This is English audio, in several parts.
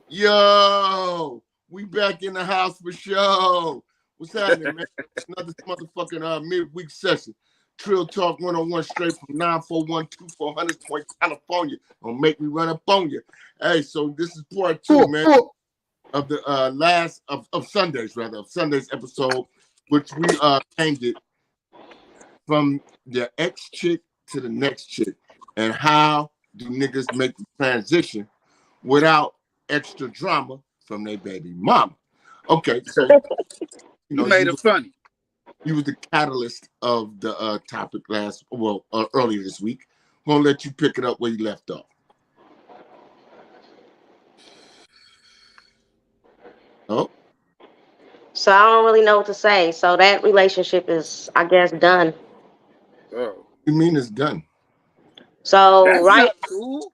Yo, we back in the house for show. What's happening, man? It's another motherfucking midweek session. Treeal Talk 101 straight from 941-2400 Point, California. Don't make me run up on you. Hey, so this is part two, man, of the last of Sunday's episode, which we named it From the Ex Chick to the Next Chick, and how do niggas make the transition without extra drama from their baby mama. Okay, so you made it funny. You was the catalyst of the topic earlier this week. I'm gonna let you pick it up where you left off. Oh. So I don't really know what to say. So that relationship is, I guess, done. Oh. You mean it's done? So that's right. Cool.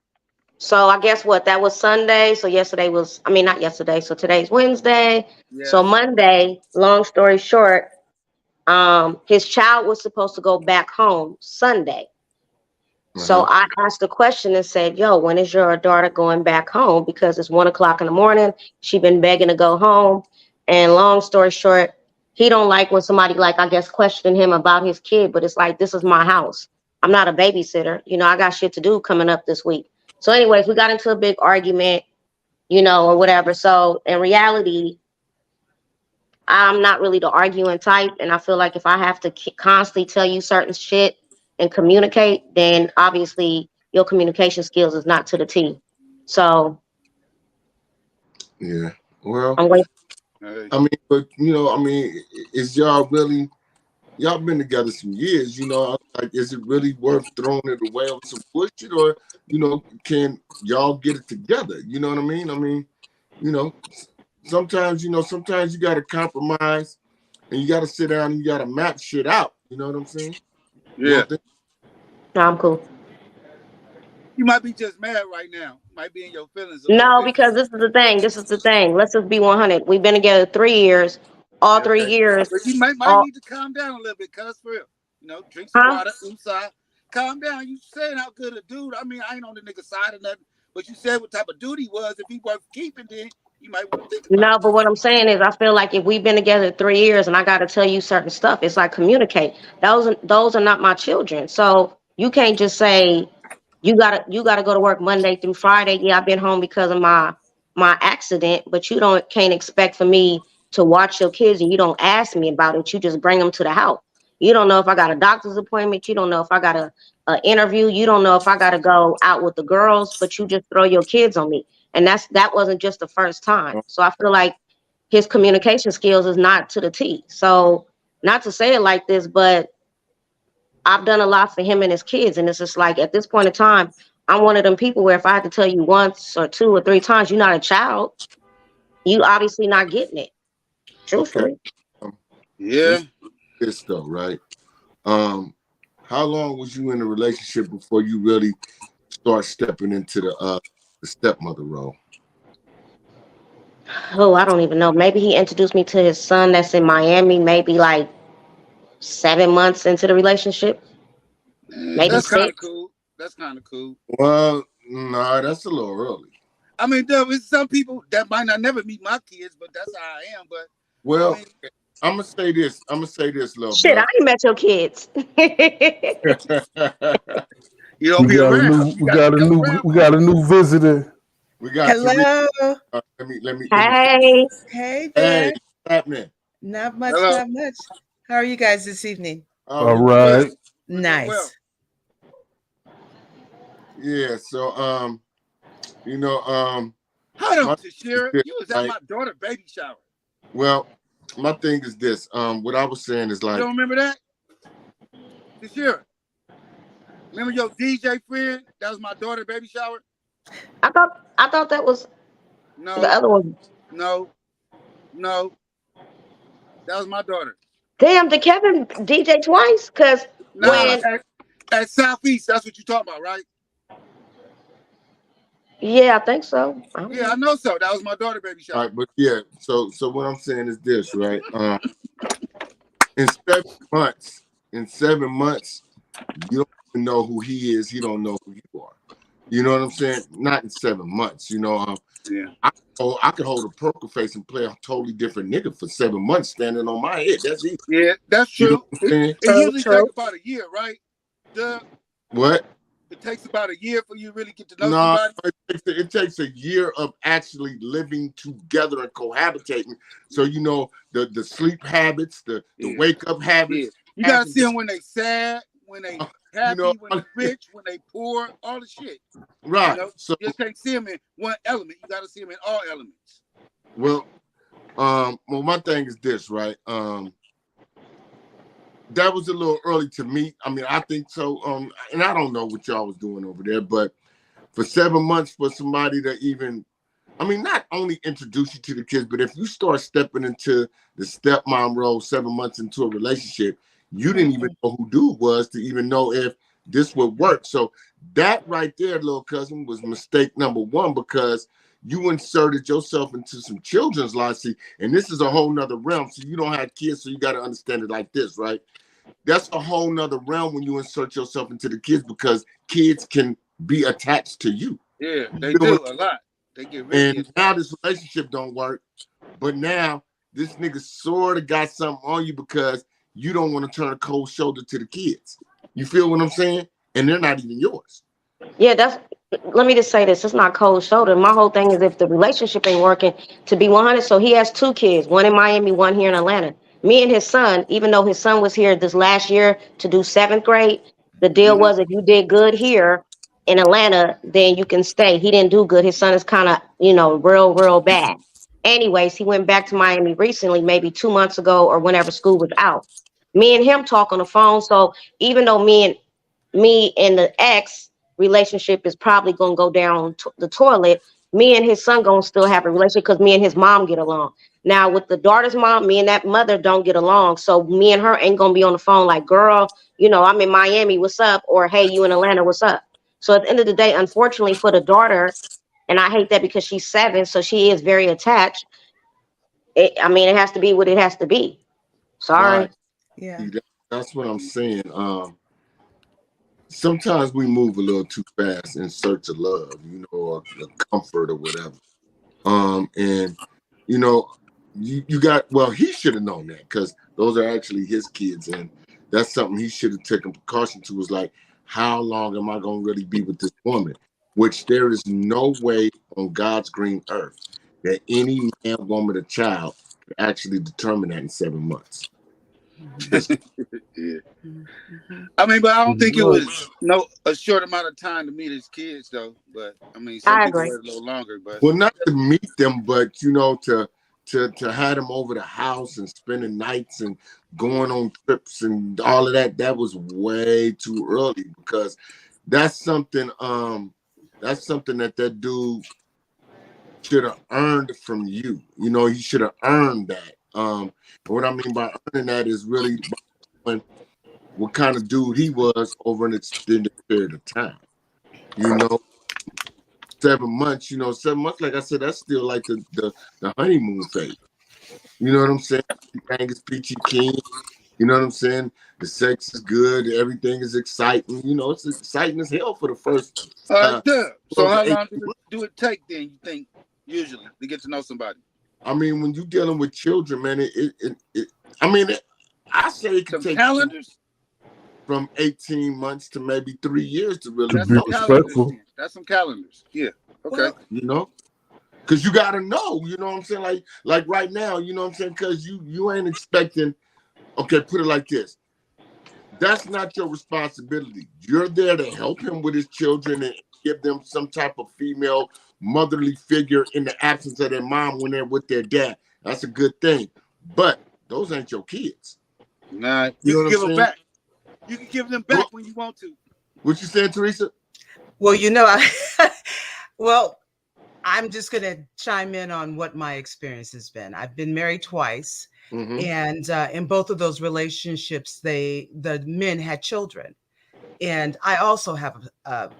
So I guess what? That was Sunday. So yesterday was, not yesterday. So today's Wednesday. Yes. So Monday, long story short, his child was supposed to go back home Sunday. So I asked a question and said, yo, when is your daughter going back home? Because it's 1:00 in the morning. She been begging to go home. And long story short, he don't like when somebody, I guess, questioning him about his kid. But it's like, this is my house. I'm not a babysitter. I got shit to do coming up this week. So anyways, we got into a big argument, or whatever. So in reality, I'm not really the arguing type. And I feel like if I have to constantly tell you certain shit and communicate, then obviously your communication skills is not to the T. So. Yeah. Well, I'm waiting. But is y'all been together some years, is it really worth throwing it away on some bullshit, or, can y'all get it together? You know what I mean? Sometimes you got to compromise and you got to sit down and you got to map shit out. You know what I'm saying? Yeah. No, I'm cool. You might be just mad right now. Might be in your feelings. No, because this is the thing. Let's just be 100. We've been together 3 years. All 3 years. But you might need to calm down a little bit, cuz for real. Drink some water, inside. Calm down. You saying how good a dude. I ain't on the nigga side or nothing. But you said what type of dude he was. If he worth keeping, then you might want to think about it. No, but what I'm saying is I feel like if we've been together 3 years and I got to tell you certain stuff, it's like communicate. Those are not my children. So you can't just say you gotta go to work Monday through Friday. Yeah, I've been home because of my accident, but can't expect for me to watch your kids and you don't ask me about it. You just bring them to the house. You don't know if I got a doctor's appointment. You don't know if I got a interview. You don't know if I got to go out with the girls, but you just throw your kids on me. And that wasn't just the first time. So I feel like his communication skills is not to the T. So not to say it like this, but I've done a lot for him and his kids. And it's just like, at this point in time, I'm one of them people where if I had to tell you once or 2 or 3 times, you're not a child, you obviously not getting it. Truthfully. Okay. Yeah. This though, right? How long was you in a relationship before you really start stepping into the stepmother role? Oh, I don't even know. Maybe he introduced me to his son that's in Miami, maybe 7 months into the relationship. Maybe that's 6. Kind of cool. That's kind of cool. Well, nah, that's a little early. There is some people that might not never meet my kids, but that's how I am. But I'm gonna say this, little shit, bro. I ain't met your kids. You don't be around. We got a new visitor. We got hello. Let me. Hey. Hey there. Hey, what's happening? Not much. How are you guys this evening? All right. Nice. Well. Yeah. So, hold on, Tashira. You was at my daughter's baby shower. Well, my thing is this. What I was saying is you don't remember that, Tashira? Remember your DJ friend? That was my daughter's baby shower. I thought that was the other one. No, that was my daughter. Damn, did Kevin DJ twice? Cause when at Southeast, that's what you talking about, right? Yeah, I think so. I know so. That was my daughter's baby shower. All right, but yeah. So what I'm saying is this, right? In 7 months, you don't even know who he is. He don't know who you are. You know what I'm saying? Not in 7 months. Yeah. I could hold a poker face and play a totally different nigga for 7 months standing on my head. That's easy. Yeah, that's You know true. what I'm saying? It usually takes about a year, right? What? It takes about a year for you to really get to know No, somebody. it takes a year of actually living together and cohabitating. So you know the sleep habits, the wake up habits. Yeah. You gotta see them when they sad, when they happy, you know, when they rich, when they poor, all the shit. Right. You know? So you just can't see them in one element. You gotta see them in all elements. Well, my thing is this, right? That was a little early to meet. I mean, I think so. And I don't know what y'all was doing over there, but for 7 months for somebody to even, I mean, not only introduce you to the kids, but if you start stepping into the stepmom role 7 months into a relationship, you didn't even know who dude was to even know if this would work. So that right there, little cousin, was mistake number one, because you inserted yourself into some children's lives. See, and this is a whole nother realm. So you don't have kids, so you got to understand it like this, right? That's a whole nother realm when you insert yourself into the kids, because kids can be attached to you. Yeah, they do a lot. They get really and attached. now this relationship don't work, but now this nigga sort of got something on you because you don't want to turn a cold shoulder to the kids. You feel what I'm saying? And they're not even yours. Yeah, let me just say this. It's not cold shoulder. My whole thing is, if the relationship ain't working, to be 100. So he has 2 kids, one in Miami, one here in Atlanta. Me and his son, even though his son was here this last year to do 7th grade, the deal was, if you did good here in Atlanta, then you can stay. He didn't do good. His son is kind of, real bad. Anyways, he went back to Miami recently, maybe 2 months ago or whenever school was out. Me and him talk on the phone. So even though me and the ex relationship is probably gonna go down the toilet, me and his son gonna still have a relationship because me and his mom get along. Now with the daughter's mom, me and that mother don't get along, so me and her ain't gonna be on the phone like, girl, I'm in Miami, what's up? Or, hey, you in Atlanta, what's up? So at the end of the day, unfortunately for the daughter, and I hate that because she's 7, so she is very attached. It has to be what it has to be. Sorry. Right. Yeah. See, that's what I'm saying. Sometimes we move a little too fast in search of love, or comfort or whatever. And you got, well, he should have known that, because those are actually his kids, and that's something he should have taken precaution to, was like, how long am I going to really be with this woman? Which there is no way on God's green earth that any man, woman, or child could actually determine that in 7 months. Yeah. I mean, but I don't think it was a short amount of time to meet his kids, though. But I mean, some I people agree. wait a little longer. But Well, not to meet them, but to have them over the house and spending nights and going on trips and all of that, that was way too early, because that's something that dude should have earned from you. He should have earned that. What I mean by earning that is really what kind of dude he was over an extended period of time. 7 months, 7 months, like I said, that's still like the honeymoon phase. You know what I'm saying? Everything is peachy keen. You know what I'm saying? The sex is good. Everything is exciting. It's exciting as hell for the first. So how 8 long do it take then, you think, usually, to get to know somebody? I mean, when you're dealing with children, man, I say it could take calendars from 18 months to maybe 3 years to really be respectful. That's some calendars. Yeah. Okay. Well, because you got to know, you know what I'm saying? Like right now, you know what I'm saying? Because you ain't expecting, okay, put it like this. That's not your responsibility. You're there to help him with his children and give them some type of female motherly figure in the absence of their mom when they're with their dad. That's a good thing. But those ain't your kids. Nah, you can give them back. You can give them back when you want to. What you saying, Teresa? Well, I'm just going to chime in on what my experience has been. I've been married twice. Mm-hmm. And in both of those relationships, the men had children. And I also have,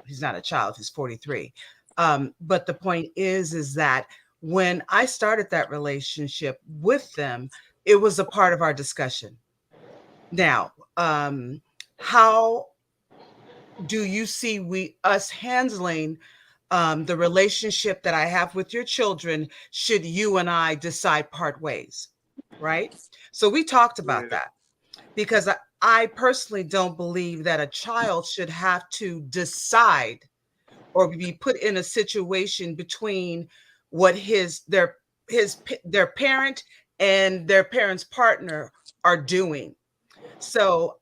he's not a child, he's 43. But the point is that when I started that relationship with them, it was a part of our discussion. Now, how do you see us handling the relationship that I have with your children should you and I decide part ways, right? So we talked about that because I personally don't believe that a child should have to decide or be put in a situation between what their parent and their parent's partner are doing. So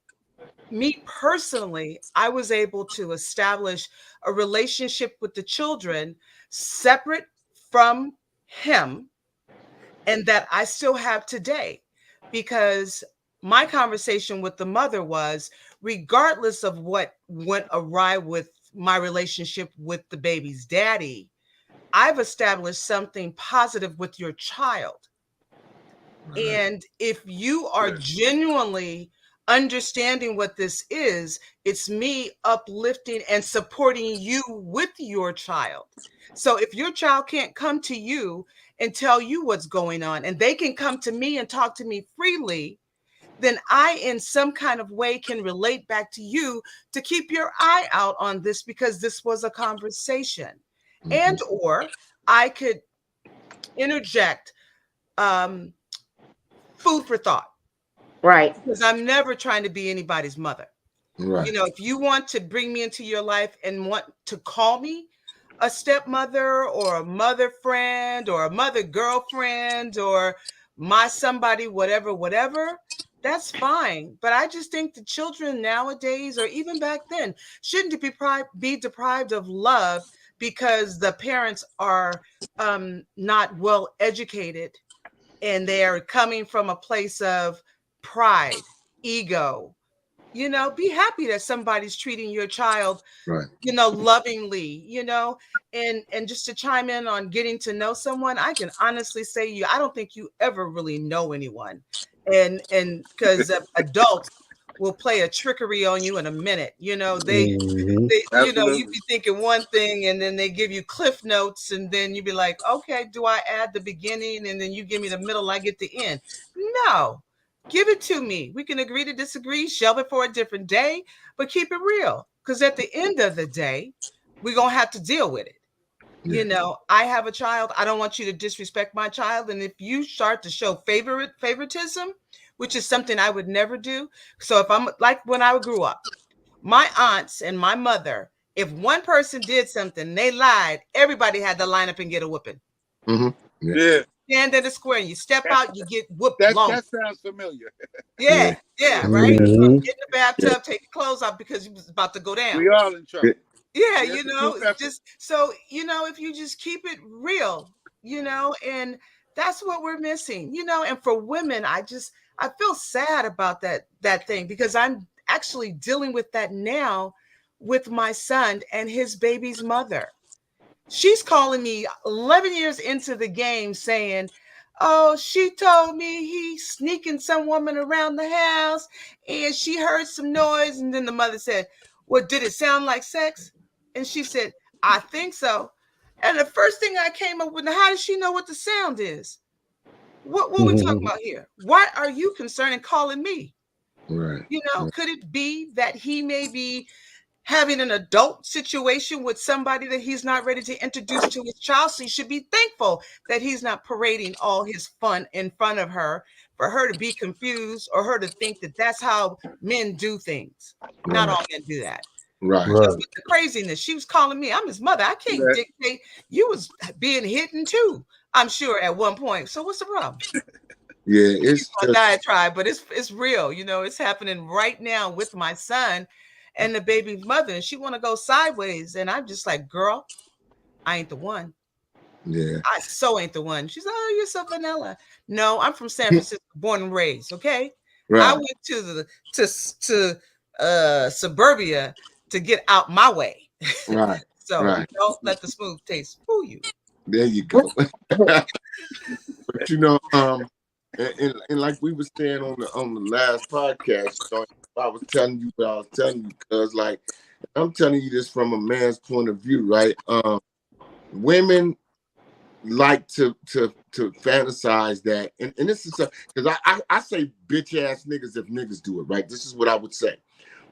me personally, I was able to establish a relationship with the children separate from him, and that I still have today, because my conversation with the mother was, regardless of what went awry with my relationship with the baby's daddy, I've established something positive with your child. And if you are genuinely understanding what this is, it's me uplifting and supporting you with your child. So if your child can't come to you and tell you what's going on, and they can come to me and talk to me freely, then I, in some kind of way, can relate back to you to keep your eye out on this, because this was a conversation. And or I could interject food for thought. Right. Because I'm never trying to be anybody's mother. Right. You know, if you want to bring me into your life and want to call me a stepmother or a mother friend or a mother girlfriend or my somebody, whatever, that's fine. But I just think the children nowadays, or even back then, shouldn't be deprived of love because the parents are not well educated, and they are coming from a place of pride, ego. You know, be happy that somebody's treating your child, Right. you know, lovingly, you know. And just to chime in on getting to know someone, I can honestly say I don't think you ever really know anyone. And because adults will play a trickery on you in a minute. You know, they you know, you be thinking one thing and then they give you cliff notes, and then you be like, okay, do I add the beginning and then you give me the middle, I get the end? No, give it to me. We can agree to disagree, shelve it for a different day, but keep it real, because at the end of the day, we're gonna have to deal with it. You know, I have a child. I don't want you to disrespect my child. And if you start to show favoritism, which is something I would never do. So if I'm like when I grew up, my aunts and my mother, if one person did something, they lied, everybody had to line up and get a whooping. Yeah. Stand at the square and you step out, you get whooped. That sounds familiar. Yeah, right? Get in the bathtub, take your clothes off because you was about to go down. We all in trouble. Yeah, you know, just so, you know, if you just keep it real, you know, and that's what we're missing, you know. And for women, I feel sad about that thing, because I'm actually dealing with that now with my son and his baby's mother. She's calling me 11 years into the game saying, oh, she told me he's sneaking some woman around the house and she heard some noise. And then the mother said, well, did it sound like sex? And she said, I think so. And the first thing I came up with, how does she know what the sound is? What are we talking about here? Why are you concerned in calling me? Right. You know, could it be that he may be having an adult situation with somebody that he's not ready to introduce to his child? So he should be thankful that he's not parading all his fun in front of her, for her to be confused or her to think that that's how men do things. Right. Not all men do that. Right. So with the craziness, she was calling me. I'm his mother. I can't dictate. You was being hidden too, I'm sure, at one point. So what's the problem? Yeah, it's a diatribe, but it's real. You know, it's happening right now with my son and the baby's mother, and she want to go sideways, and I'm just like, girl, I ain't the one. Yeah, I so ain't the one. She's like, oh, you're so vanilla. No, I'm from San Francisco, born and raised. Okay, right. I went to suburbia to get out my way. Right. So right. Don't let the smooth taste fool you. There you go. But you know, and like we were saying on the last podcast, I was telling you what I was telling you, because like I'm telling you this from a man's point of view, right? Women like to fantasize that, and this is because I say bitch ass niggas if niggas do it, right? This is what I would say.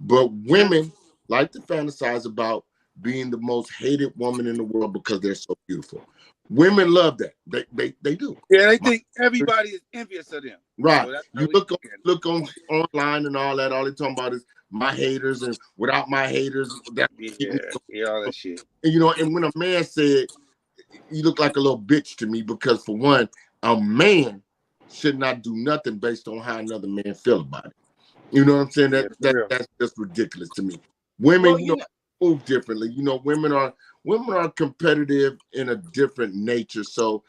But women like to fantasize about being the most hated woman in the world because they're so beautiful. Women love that. They do. Yeah, they think everybody is envious of them. Right. So You look on online and all that. All they talking about is my haters, and without my haters, that all that shit. And and when a man said, "You look like a little bitch to me," because for one, a man should not do nothing based on how another man feel about it. You know what I'm saying? That's just ridiculous to me. Women, move differently. Women are competitive in a different nature, so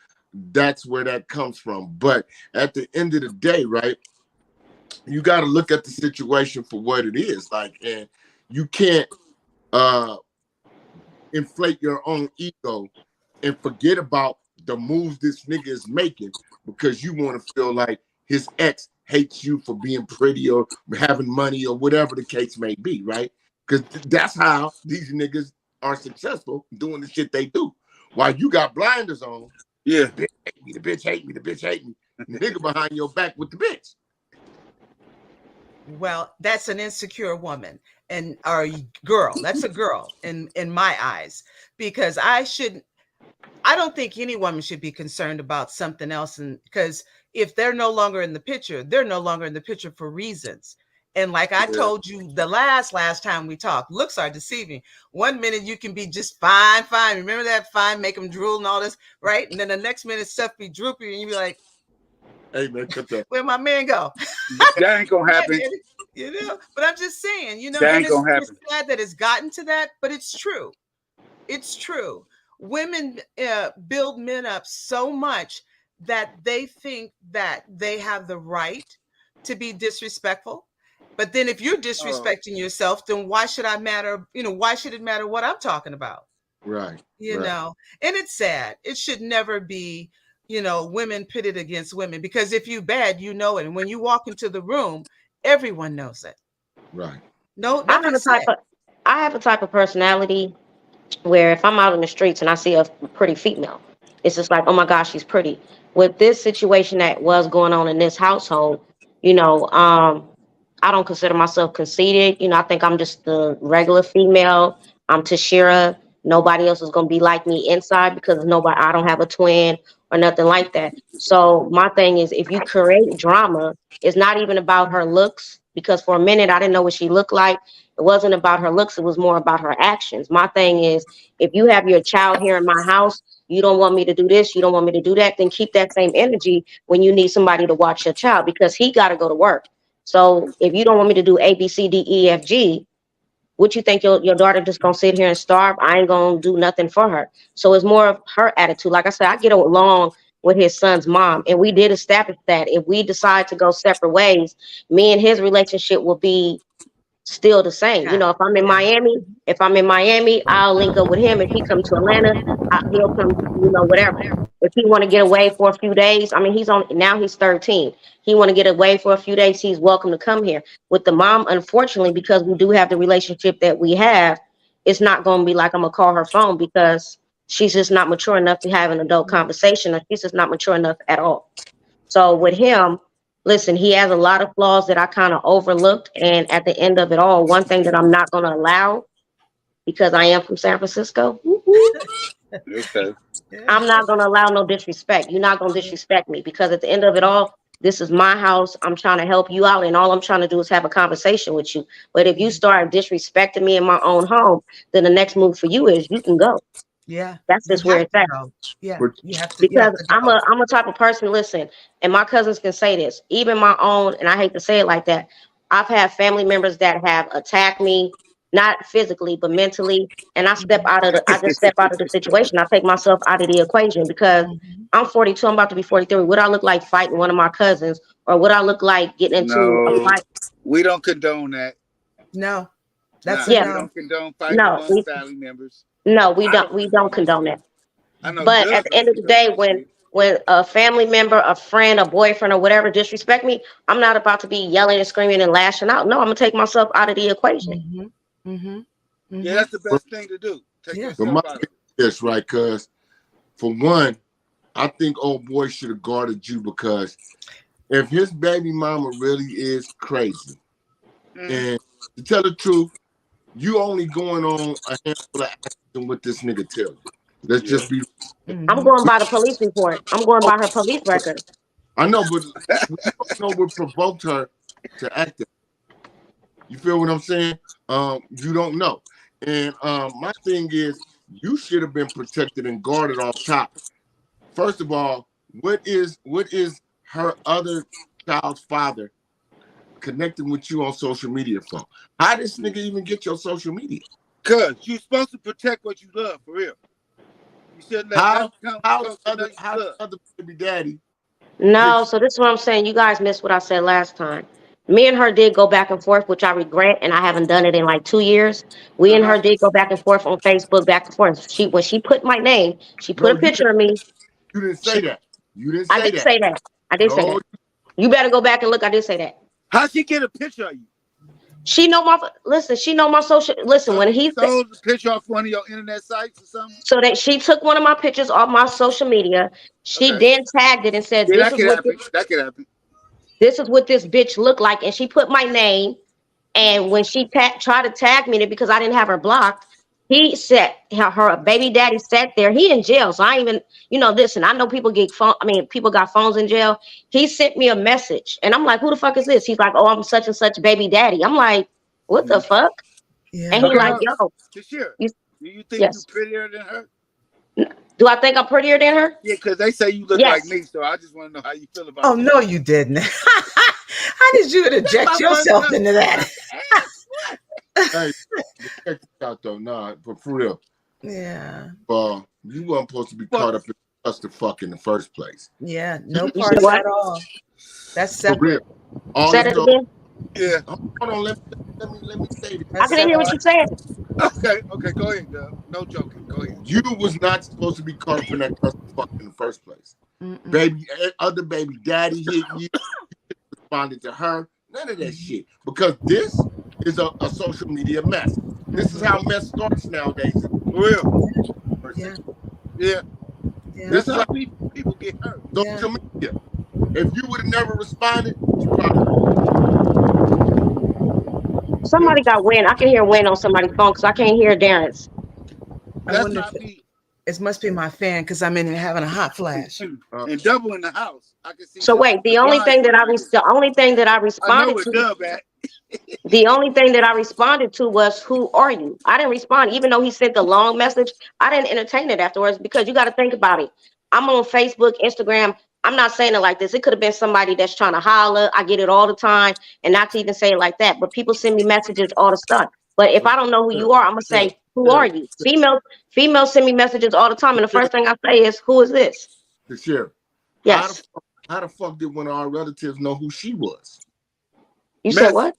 that's where that comes from. But at the end of the day, right, you got to look at the situation for what it is. Like, and you can't inflate your own ego and forget about the moves this nigga is making because you want to feel like his ex hates you for being pretty or having money or whatever the case may be, right? Because that's how these niggas are successful doing the shit they do. While you got blinders on, the bitch hate me, the bitch hate me, the bitch hate me. The nigga behind your back with the bitch. Well, that's an insecure woman or girl. That's a girl in my eyes, because I don't think any woman should be concerned about something else. And because if they're no longer in the picture, they're no longer in the picture for reasons. And like I told you the last time we talked, looks are deceiving. 1 minute you can be just fine. Remember that fine, make them drool and all this, right? And then the next minute stuff be droopy and you be like, hey man, cut that. Where'd my man go? That ain't gonna happen. But I'm just saying, that ain't gonna happen. It's sad that it's gotten to that, but it's true. It's true. Women build men up so much that they think that they have the right to be disrespectful. But then if you're disrespecting yourself, then why should I matter? Why should it matter what I'm talking about? Right. You know, and it's sad. It should never be, women pitted against women, because if you bad, you know it. And when you walk into the room, everyone knows it. Right. No, I have a type of personality where if I'm out in the streets and I see a pretty female, it's just like, oh my gosh, she's pretty. With this situation that was going on in this household, I don't consider myself conceited. I think I'm just the regular female. I'm Tashira. Nobody else is going to be like me inside because I don't have a twin or nothing like that. So my thing is, if you create drama, it's not even about her looks, because for a minute I didn't know what she looked like. It wasn't about her looks. It was more about her actions. My thing is, if you have your child here in my house, you don't want me to do this, you don't want me to do that, then keep that same energy when you need somebody to watch your child, because he got to go to work. So if you don't want me to do A, B, C, D, E, F, G, what you think your daughter just gonna sit here and starve? I ain't gonna do nothing for her. So it's more of her attitude. Like I said, I get along with his son's mom, and we did establish that if we decide to go separate ways, me and his relationship will be still the same. If I'm in Miami, I'll link up with him. If he comes to Atlanta, he'll come, whatever. If he want to get away for a few days, he's 13. He want to get away for a few days, he's welcome to come here. With the mom, unfortunately, because we do have the relationship that we have, it's not going to be like I'm going to call her phone, because she's just not mature enough to have an adult conversation, or she's just not mature enough at all. So with him, listen, he has a lot of flaws that I kind of overlooked. And at the end of it all, one thing that I'm not going to allow, because I am from San Francisco, I'm not going to allow no disrespect. You're not going to disrespect me, because at the end of it all, this is my house. I'm trying to help you out, and all I'm trying to do is have a conversation with you. But if you start disrespecting me in my own home, then the next move for you is you can go. Yeah, that's just where it's at. Yeah, you have to. Because I'm a type of person. Listen, and my cousins can say this. Even my own, and I hate to say it like that, I've had family members that have attacked me, not physically but mentally, and I just step out of the situation. I take myself out of the equation, because I'm 42. I'm about to be 43. Would I look like fighting one of my cousins, or would I look like getting into a fight? We don't condone that. No, that's we don't condone fighting among family members. No, we don't condone that. But at the end of the day, when a family member, a friend, a boyfriend, or whatever disrespect me, I'm not about to be yelling and screaming and lashing out. No, I'm gonna take myself out of the equation. Yeah, that's the best thing to do. Take yourself out of it. Yes, right, cuz for one, I think old boy should have guarded you, because if his baby mama really is crazy, and to tell the truth, you only going on a handful of actions what this nigga tell you. Let's just be. I'm going by the police report. I'm going by her police record. I know, but we don't know what provoked her to act that. You feel what I'm saying? You don't know. And my thing is, you should have been protected and guarded off top. First of all, what is her other child's father connecting with you on social media for? How this nigga even get your social media? Cause you're supposed to protect what you love, for real. You shouldn't let How other baby daddy? No, so this is what I'm saying. You guys missed what I said last time. Me and her did go back and forth, which I regret, and I haven't done it in like 2 years. We and her did go back and forth on Facebook, back and forth. When she put my name, she put a picture of me. You didn't say that. You didn't say I did that. say that. I did say that. You better go back and look. I did say that. How'd she get a picture of you? She know my She know my social. Listen, when he stole the picture off one of your internet sites or something. So that she took one of my pictures off my social media. She then tagged it and said, Yeah, "This is what that could happen. This is what this bitch looked like." And she put my name. And when she tried to tag me in it because I didn't have her blocked, he said her baby daddy sat there. He in jail, so I even listen. I know people get people got phones in jail. He sent me a message, and I'm like, "Who the fuck is this?" He's like, "Oh, I'm such and such baby daddy." I'm like, "What the fuck?" Yeah. And he like, "Yo, do you think you're prettier than her?" Do I think I'm prettier than her? Yeah, because they say you look like me, so I just want to know how you feel about it. Oh, no, you didn't. How did you interject yourself into that? Hey, check this out though. Nah, but for real. Yeah. You weren't supposed to be caught up in clusterfuck in the first place. Yeah, no parts at all. That's separate. For real. Say that again? Yeah. Hold on, let me say this. I didn't hear what you said. Okay, go ahead, girl. No joking. Go ahead. You was not supposed to be caught up in that clusterfuck in the first place. Other baby daddy hit you. You responded to her. None of that shit. Because this is a social media mess. This is how mess starts nowadays. For real. Yeah. This is how people get hurt. Social media. If you would have never responded, you probably. Somebody got wind. I can hear wind on somebody's phone because I can't hear Darren's. I wonder if it must be my fan because I'm in here having a hot flash. And double in the house. I can see. So wait, the only thing that I responded to. The only thing that I responded to was, "Who are you?" I didn't respond, even though he sent the long message. I didn't entertain it afterwards because you got to think about it. I'm on Facebook, Instagram. I'm not saying it like this. It could have been somebody that's trying to holler. I get it all the time, and not to even say it like that. But people send me messages all the stuff. But if I don't know who you are, I'm gonna say, "Who are you?" Females send me messages all the time, and the first thing I say is, "Who is this?" The sheriff. Yes. How the fuck did one of our relatives know who she was? You said what?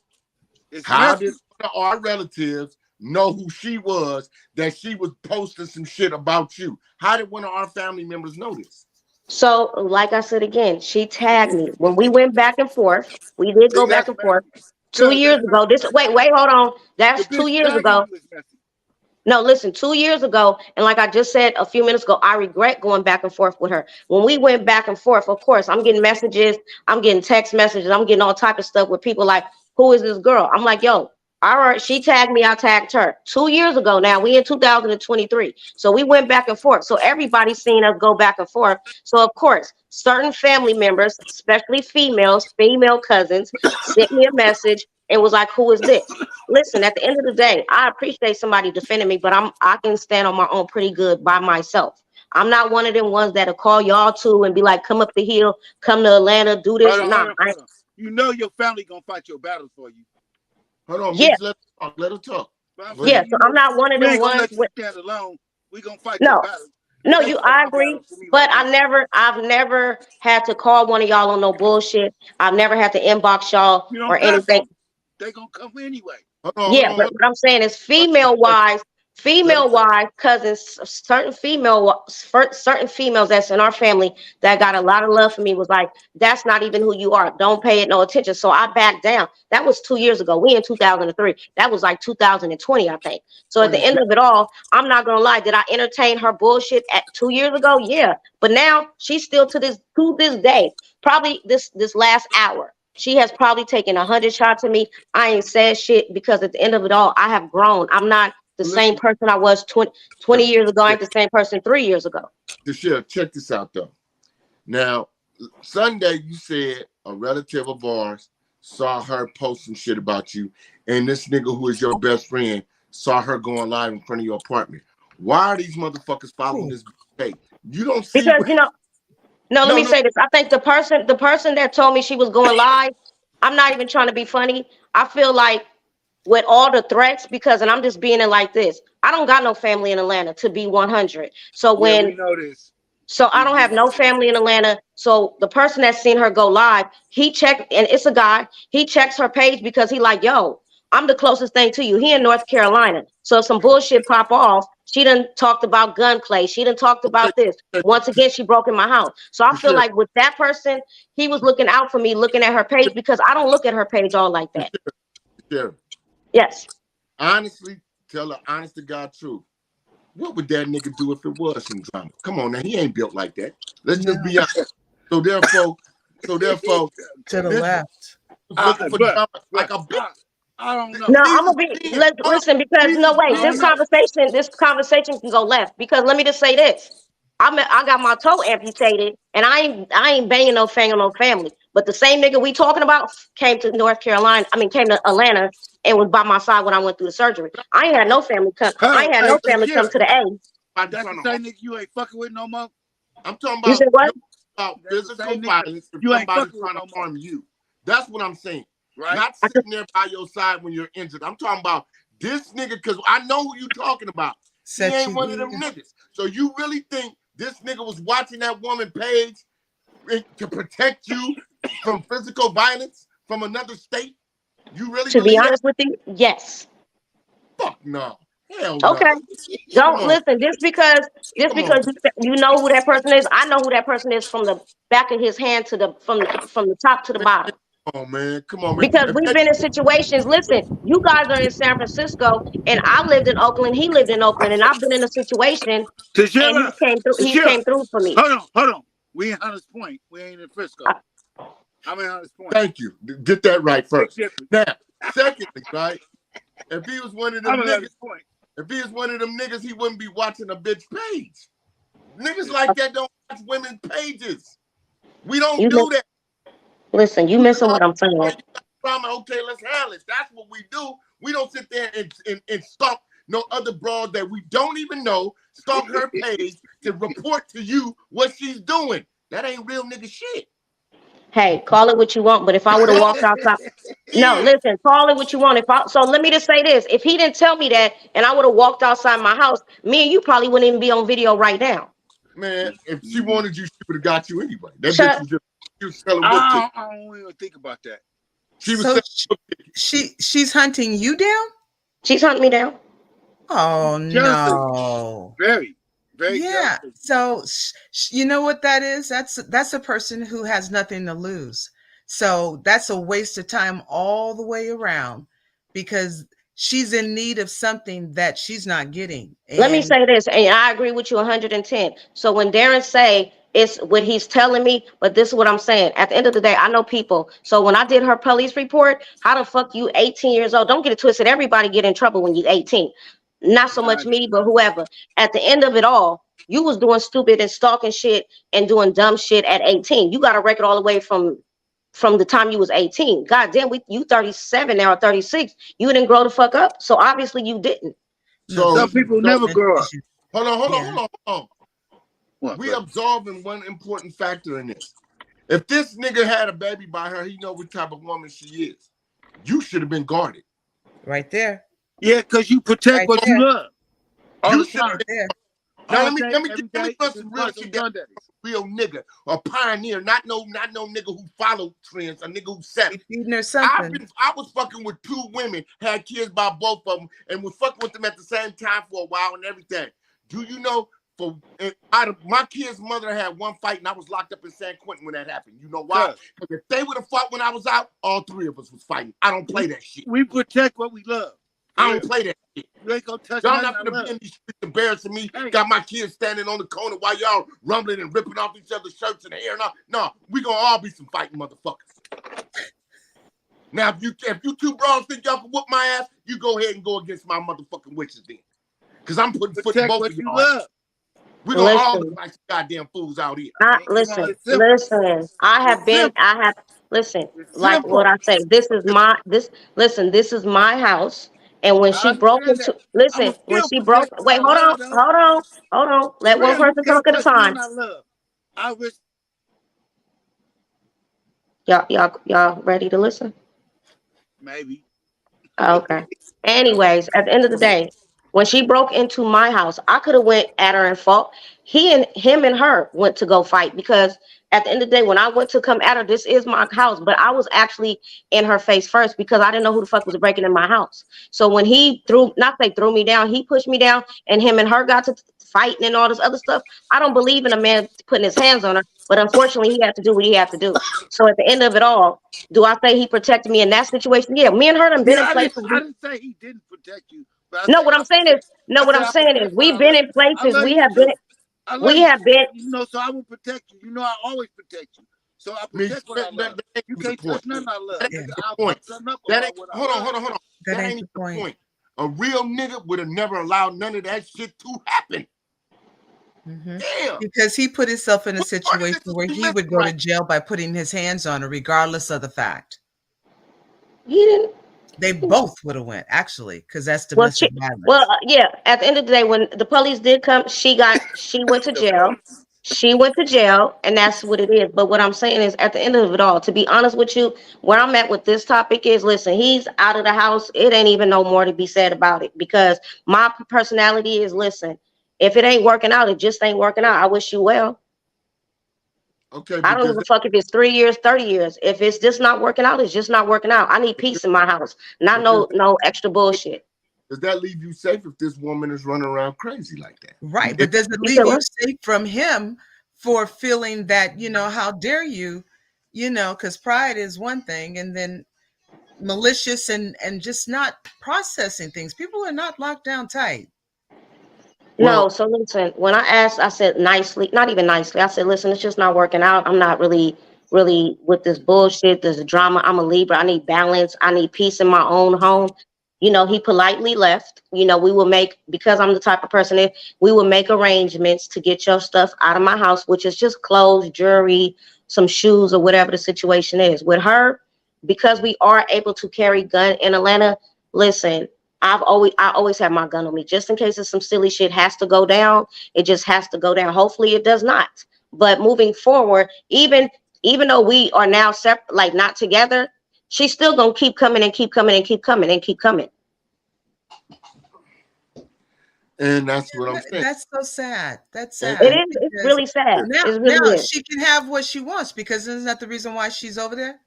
How did one of our relatives know who she was, that she was posting some shit about you? How did one of our family members know this? So, like I said again, she tagged me. When we went back and forth, we did go back and forth 2 years ago. Wait, hold on. That's 2 years ago. No, listen, 2 years ago, and like I just said a few minutes ago, I regret going back and forth with her. When we went back and forth, of course, I'm getting messages, I'm getting text messages, I'm getting all type of stuff with people like, "Who is this girl?" I'm like, "Yo, all right, she tagged me, I tagged her." 2 years ago now, we in 2023. So we went back and forth. So everybody's seen us go back and forth. So of course, certain family members, especially female cousins, sent me a message and was like, "Who is this?" Listen, at the end of the day, I appreciate somebody defending me, but I can stand on my own pretty good by myself. I'm not one of them ones that'll call y'all too and be like, "Come up the hill, come to Atlanta, do this." Hold on. You know your family gonna fight your battles for you. Hold on, yeah. Let her talk. Yeah, so I'm not one of them ones. Let you stand alone. We gonna fight your battles. No, I agree, but I've never had to call one of y'all on no bullshit. I've never had to inbox y'all or anything. They gonna come anyway. But what I'm saying is female wise cousins, certain females that's in our family that got a lot of love for me was like, "That's not even who you are. Don't pay it no attention." So I backed down. That was 2 years ago. We in 2003. That was like 2020, I think. So at the end of it all, I'm not gonna lie. Did I entertain her bullshit at 2 years ago? Yeah. But now she's still to this day, probably this last hour, She has probably taken 100 shots at me. I ain't said shit because at the end of it all, I have grown. I'm not the same person I was 20 years ago. I ain't the same person 3 years ago. Deshelle, check this out though. Now, Sunday you said a relative of ours saw her posting shit about you, and this nigga who is your best friend saw her going live in front of your apartment. Why are these motherfuckers following this page? You don't see because let me say this. I think the person that told me she was going live, I'm not even trying to be funny. I feel like with all the threats, and I'm just being in like this. I don't got no family in Atlanta, to be 100. So we know this. So I don't have no family in Atlanta. So the person that's seen her go live, he checked, and it's a guy. He checks her page because he like, yo, I'm the closest thing to you. He in North Carolina. So if some bullshit pop off, she done talked about gunplay. She done talked about this. Once again, she broke in my house. So I feel like with that person, he was looking out for me, looking at her page, because I don't look at her page all like that. Sure. Yes. Honestly, tell her honest to God truth. What would that nigga do if it was some drama? Come on now, he ain't built like that. Let's just be honest. So therefore, to the left. Looking for drama like a bitch. I don't know. No, I'm gonna be listen, because no way. This conversation can go left, because let me just say this. I got my toe amputated, and I ain't banging no family. But the same nigga we talking about came to came to Atlanta and was by my side when I went through the surgery. I ain't had no family come. I ain't had no family come to the A. That's the same nigga you ain't fucking with no more. I'm talking about, you said what? About physical violence if somebody's trying to harm you. That's what I'm saying. Right? Not sitting there by your side when you're injured. I'm talking about this nigga, because I know who you talking about. He ain't one of them niggas. So you really think this nigga was watching that woman page to protect you from physical violence from another state? You really To be honest with you, yes. Fuck no. Hell no. Okay. Don't listen. Just because you know who that person is, I know who that person is from the back of his hand to from the top to the bottom. Oh man, come on, man. Because we've been in situations. Listen, you guys are in San Francisco, and I lived in Oakland. He lived in Oakland, and I've been in a situation, and he came through. He came through for me. Hold on. We in Hunters Point. We ain't in Frisco. I'm in Hunters Point. Thank you. Get that right first. Now, secondly, right? If he was one of them niggas, he wouldn't be watching a bitch page. Niggas like that don't watch women's pages. We don't do that. Listen, you missing what I'm saying. Okay, let's handle it. That's what we do. We don't sit there and stalk no other broad that we don't even know, stalk her page to report to you what she's doing. That ain't real nigga shit. Hey, call it what you want, but if I would have walked outside, no, listen, call it what you want. So let me just say this: if he didn't tell me that, and I would have walked outside my house, me and you probably wouldn't even be on video right now. Man, if she wanted you, she would have got you anyway. That bitch was just selling wood. I don't even think about that. She was she's hunting you down? She's hunting me down. Oh no. Very yeah. So you know what that is? That's a person who has nothing to lose. So that's a waste of time all the way around, because she's in need of something that she's not getting. Let me say this, and I agree with you 110. So when Darren say it's what he's telling me, but this is what I'm saying. At the end of the day, I know people. So when I did her police report, how the fuck you 18 years old? Don't get it twisted. Everybody get in trouble when you're 18. Not so much me, but whoever. At the end of it all, you was doing stupid and stalking shit and doing dumb shit at 18. You got a record all the way from the time you was 18. God damn, you 37 now or 36. You didn't grow the fuck up. So obviously you didn't. So some people never grow up. Hold on. What, we absolving one important factor in this. If this nigga had a baby by her, he know what type of woman she is. You should have been guarded. Right there. Yeah, because you protect what you love. You should have been. Now let me put some real shit down. Real nigga, a pioneer, not no nigga who followed trends, a nigga who set it. I was fucking with two women, had kids by both of them, and was fucking with them at the same time for a while and everything. Do you know? My kid's mother had one fight, and I was locked up in San Quentin when that happened. You know why? Because if they would have fought when I was out, all three of us was fighting. I don't play that shit. We protect what we love. I don't play that shit. You ain't gonna touch y'all not gonna be in these streets embarrassing me. Got my kids standing on the corner while y'all rumbling and ripping off each other's shirts and hair. No, we gonna all be some fighting motherfuckers. Now, if you two bros think y'all can whoop my ass, you go ahead and go against my motherfucking wishes then. Because I'm putting foot in both of y'all. Love. We're going to all look like goddamn fools out here. Listen. It's Listen, It's like simple. what I say, this is my house. And when she broke into, when she broke, wait, hold on. Let one person talk at a time. I wish. Y'all ready to listen? Maybe. Okay. Anyways, at the end of the day, when she broke into my house, I could have went at her and fought. Him and her went to go fight because at the end of the day, when I went to come at her, this is my house, but I was actually in her face first because I didn't know who the fuck was breaking in my house. So when he threw me down, he pushed me down, and him and her got to fighting and all this other stuff. I don't believe in a man putting his hands on her, but unfortunately, he had to do what he had to do. So at the end of it all, do I say he protected me in that situation? Yeah, me and her done been in places. I didn't say he didn't protect you. What I'm saying is we've been in places. We have been. You know, so I will protect you. You know, I always protect you. So I protect what I love. You can't touch nothing I love. Hold on. That ain't the point. A real nigga would have never allowed none of that shit to happen. Mm-hmm. Damn. Because he put himself in a situation where he would go to jail by putting his hands on her, regardless of the fact. He didn't. They both would have went, actually, because that's domestic violence. Yeah. At the end of the day, when the police did come, she went to jail. She went to jail, and that's what it is. But what I'm saying is, at the end of it all, to be honest with you, where I'm at with this topic is, listen, he's out of the house. It ain't even no more to be said about it because my personality is, listen, if it ain't working out, it just ain't working out. I wish you well. Okay. I don't give a fuck if it's 3 years, 30 years. If it's just not working out, it's just not working out. I need peace in my house, not no extra bullshit. Does that leave you safe if this woman is running around crazy like that? Right, but does it leave you safe from him for feeling that, you know, how dare you, you know, because pride is one thing, and then malicious and just not processing things. People are not locked down tight. No, so listen, when I asked, I said nicely, not even nicely. I said, listen, it's just not working out. I'm not really with this bullshit, this drama. I'm a Libra. I need balance. I need peace in my own home. You know, he politely left. You know, because I'm the type of person we will make arrangements to get your stuff out of my house, which is just clothes, jewelry, some shoes, or whatever the situation is. With her, because we are able to carry gun in Atlanta, listen, I always have my gun on me just in case if some silly shit has to go down. It just has to go down. Hopefully it does not. But moving forward, even though we are now separate, like not together, she's still gonna keep coming and keep coming and keep coming and keep coming. And that's what I'm saying. That's so sad. That's sad. It is. It's really sad. Now she can have what she wants, because isn't that the reason why she's over there?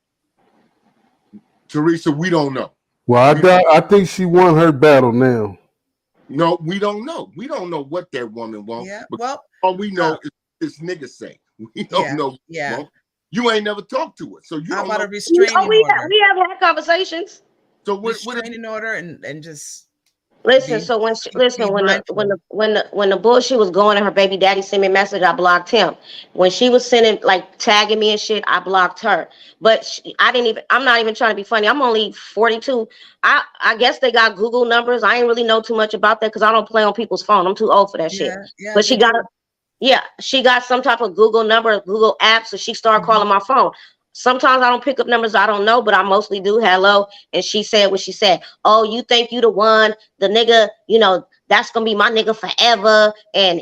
Teresa, we don't know. Well, I think she won her battle now. No, we don't know. We don't know what that woman wants. Yeah. Well, all we know is this nigga say. We don't know. Yeah. You ain't never talked to her, so you don't know. A restraining order? We have had conversations. So restraining order and just listen. So when the bullshit was going and her baby daddy sent me a message, I blocked him. When she was sending like tagging me and shit, I blocked her. But I'm not even trying to be funny. I'm only 42. I guess they got Google numbers. I ain't really know too much about that because I don't play on people's phone. I'm too old for that shit. Yeah, but she got some type of Google number, Google app. So she started calling my phone. Sometimes I don't pick up numbers I don't know, but I mostly do. Hello. And she said what she said. Oh, you think you the one, the nigga, you know, that's going to be my nigga forever. And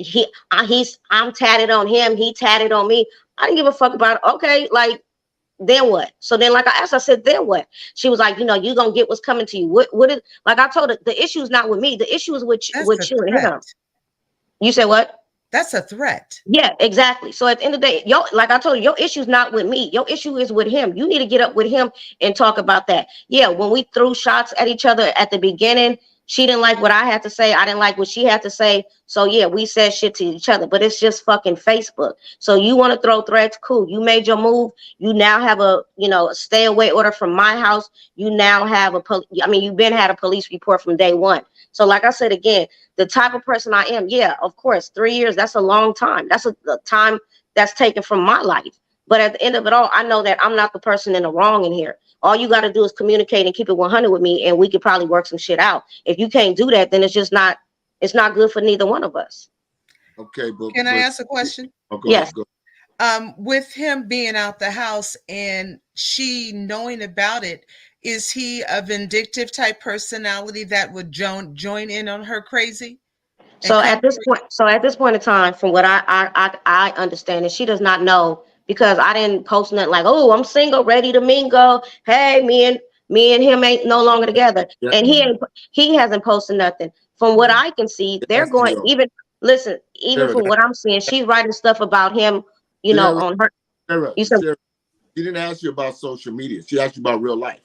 I'm tatted on him. He tatted on me. I didn't give a fuck about it. Okay. Like, then what? So then, like I asked, I said, then what? She was like, you know, you going to get what's coming to you. What is, like I told her, the issue is not with me. The issue is with you and him. You said what? That's a threat. Yeah, exactly. So at the end of the day, like I told you, your issue is not with me. Your issue is with him. You need to get up with him and talk about that. Yeah, when we threw shots at each other at the beginning, she didn't like what I had to say. I didn't like what she had to say. So yeah, we said shit to each other, but it's just fucking Facebook. So you want to throw threats? Cool. You made your move. You now have a stay away order from my house. You now have you've been had a police report from day one. So like I said, again, the type of person I am, yeah, of course, 3 years, that's a long time. That's a time that's taken from my life. But at the end of it all, I know that I'm not the person in the wrong in here. All you got to do is communicate and keep it 100 with me, and we could probably work some shit out. If you can't do that, then it's not good for neither one of us. Okay, Can I ask a question? Oh, Yes. Go. With him being out the house and she knowing about it, is he a vindictive type personality that would join in on her crazy? So at this point in time, from what I understand, is she does not know, because I didn't post nothing like, oh, I'm single, ready to mingle. Hey, me and him ain't no longer together. Yeah. And he hasn't posted nothing. From what I can see, they're going, even from what I'm seeing, she's writing stuff about him, on her. Sarah, she didn't ask you about social media. She asked you about real life.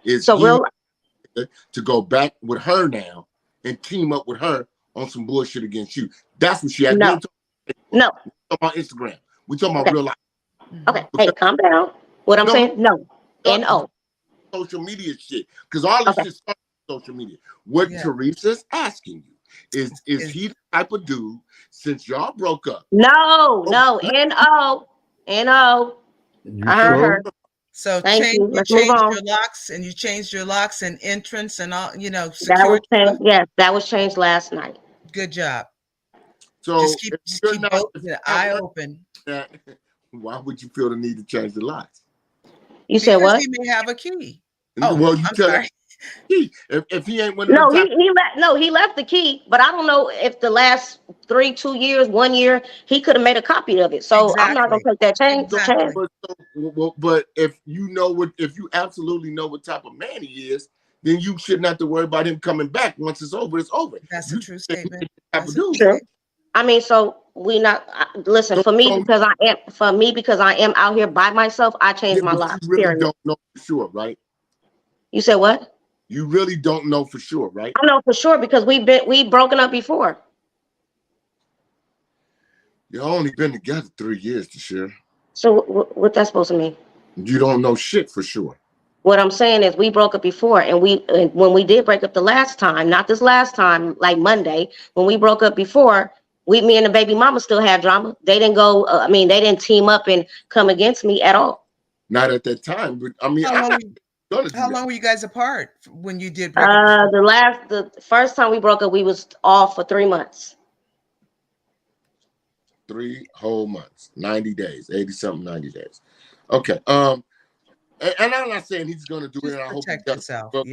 To go back with her now and team up with her on some bullshit against you? That's what she asked. No. We talking about Instagram. We talking about real life. Okay. Hey, calm down. What I'm saying? No. N-O. Social media shit. Because all this shit starts on social media. What Teresa's asking you is he the type of dude, since y'all broke up? No. N-O. N-O. I heard her. So you changed your locks and entrance and all, security. That was changed last night. Good job. So just keep both the eye open. Why would you feel the need to change the locks? You said what? He may have a key. Well, you tell him. If he ain't one of he left the key, but I don't know if the last 2 years, 1 year, he could have made a copy of it. So I'm not gonna take that chance. But if you absolutely know what type of man he is, then you shouldn't have to worry about him coming back. Once it's over, it's over. That's a true statement. I mean, so listen, for me because I am out here by myself, I changed my locks. You really don't know for sure, right? You said what? You really don't know for sure, right? I know for sure because we broken up before. You only been together 3 years, Tashira. So what that's supposed to mean? You don't know shit for sure. What I'm saying is we broke up before, and when we did break up the last time, not this last time, like Monday, when we broke up before, me and the baby mama still had drama. They didn't go. They didn't team up and come against me at all. Not at that time, but I mean, how long were you guys apart when you did break up? The first time we broke up, we was off for 3 months. 3 whole months, 90 days, 80-something, 90 days. Okay. And I'm not saying he's going to do it. And I hope he does. But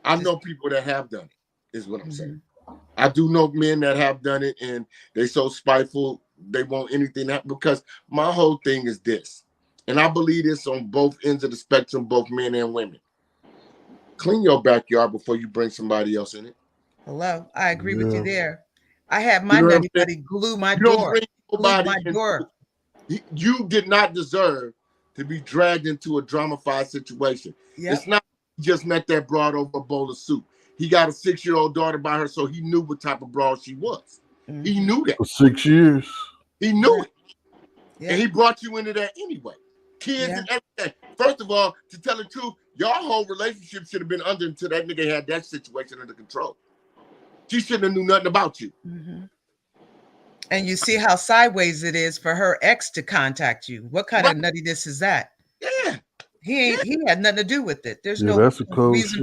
I know people that have done it, is what I'm saying. I do know men that have done it, and they so spiteful, they want anything that, because my whole thing is this, and I believe this on both ends of the spectrum, both men and women. Clean your backyard before you bring somebody else in it. Hello, I agree with you there. I had my nutty buddy glue my door. You did not deserve to be dragged into a drama-fied situation. It's not just met that broad over a bowl of soup. He got a 6-year-old daughter by her, so he knew what type of broad she was. He knew that. For 6 years. He knew it. And he brought you into that anyway. Kids and everything. First of all, to tell the truth, y'all whole relationship should have been under until that nigga had that situation under control. She shouldn't have knew nothing about you. And you see how sideways it is for her ex to contact you. What kind of nuttiness is that? Yeah. He had nothing to do with it. There's no reason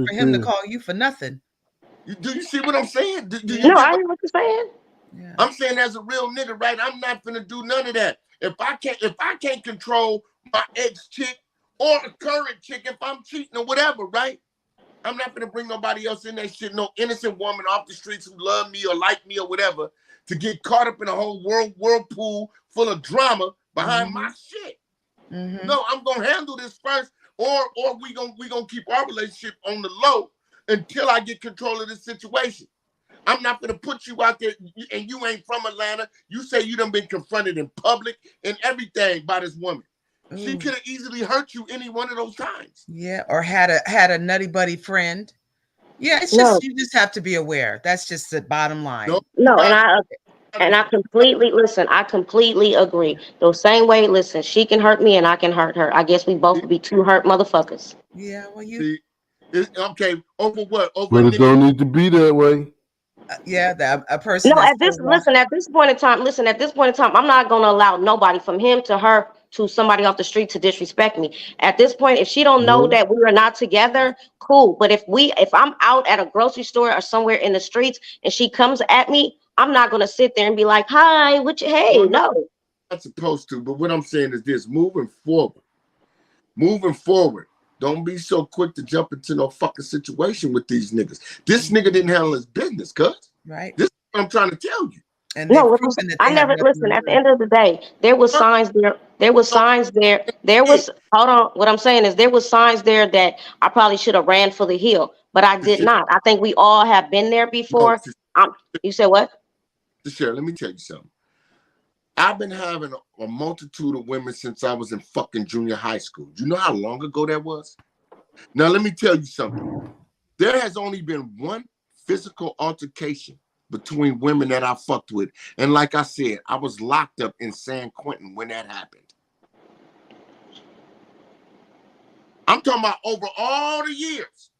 for him to call you for nothing. Do you see what I'm saying? No, I hear what you're saying. Yeah. I'm saying as a real nigga, right? I'm not gonna do none of that. If I can't control my ex chick or a current chick, if I'm cheating or whatever, right? I'm not gonna bring nobody else in that shit. No innocent woman off the streets who love me or like me or whatever to get caught up in a whole whirlpool full of drama behind my shit. No, I'm gonna handle this first, or we gonna keep our relationship on the low until I get control of this situation. I'm not gonna put you out there, and you ain't from Atlanta. You say you done been confronted in public and everything by this woman. She could have easily hurt you any one of those times. Yeah, or had a nutty buddy friend. Yeah, it's just you just have to be aware. That's just the bottom line. No, and I completely listen. I completely agree. The same way, listen, she can hurt me and I can hurt her. I guess we both would be two hurt motherfuckers. Yeah, well, okay. Over what? Over but it don't need to be that way. Yeah, that a person No, that's at this listen, at this point in time, I'm not gonna allow nobody from him to her to somebody off the street to disrespect me. At this point, if she don't know No. that we are not together, cool. But if I'm out at a grocery store or somewhere in the streets and she comes at me, I'm not gonna sit there and be like, hi, hey, Well, no. not supposed to, but what I'm saying is this: moving forward. Don't be so quick to jump into no fucking situation with these niggas. This nigga didn't handle his business, cuz. right, This is what I'm trying to tell you. and they've No, proven that I they have never nothing listen. to At the lose. end of the day, there was signs there. There was signs there. There was hold on. What I'm saying is there was signs there that I probably should have ran for the hill, but I did not. I think we all have been there No, before. You said what? Share, let me tell you something. I've been having a multitude of women since I was in fucking junior high school. You know how long ago that was? Now, let me tell you something. There has only been one physical altercation between women that I fucked with. And like I said, I was locked up in San Quentin when that happened. I'm talking about over all the years.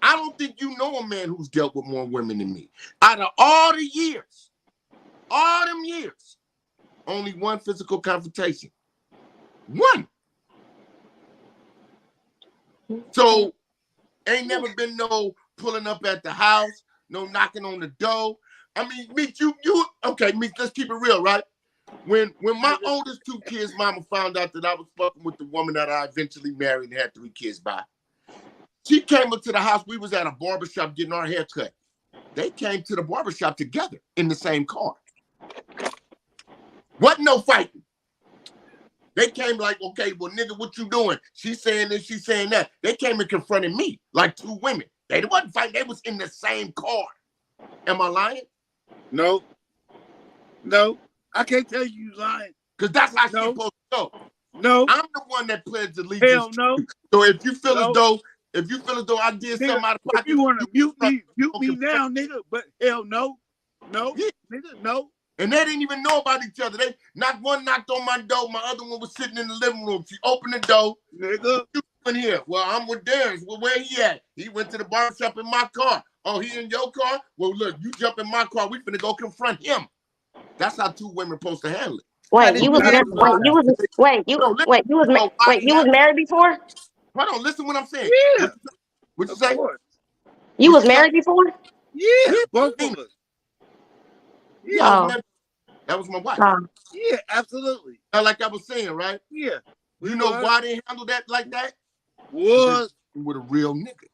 I don't think you know a man who's dealt with more women than me. Out of all the years, all them years, only one physical confrontation. One. So ain't never been no pulling up at the house, no knocking on the door. I mean, Meek, you okay, Meek, let's keep it real, right? When my oldest two kids' mama found out that I was fucking with the woman that I eventually married and had 3 kids by, she came up to the house. We was at a barbershop getting our hair cut. They came to the barbershop together in the same car. Wasn't no fighting. They came like, okay, well, nigga, what you doing? She's saying this, she's saying that. They came and confronted me like 2 women. They wasn't fighting. They was in the same car. Am I lying? No. I can't tell you lying. Because that's how she's supposed to go. No. I'm the one that pledged allegiance. Hell no. To you. So if you feel as though I did something out of pocket, if you want to mute me now, nigga. But hell no. Yeah. Nigga, no. And they didn't even know about each other. They not one knocked on my door. My other one was sitting in the living room. She opened the door. Nigga. You in here? Well, I'm with Darren's. Well, where he at? He went to the barbershop in my car. Oh, he in your car? Well, look, you jump in my car. We finna go confront him. That's how 2 women supposed to handle it. Wait, you was married before? Hold on, listen what I'm saying. Yeah. What you say? You was married before? Yeah, both of us. Yeah, that was my wife. Yeah, absolutely. Now, like I was saying, right? Yeah. You know why they handle that like that? Was with a real nigga.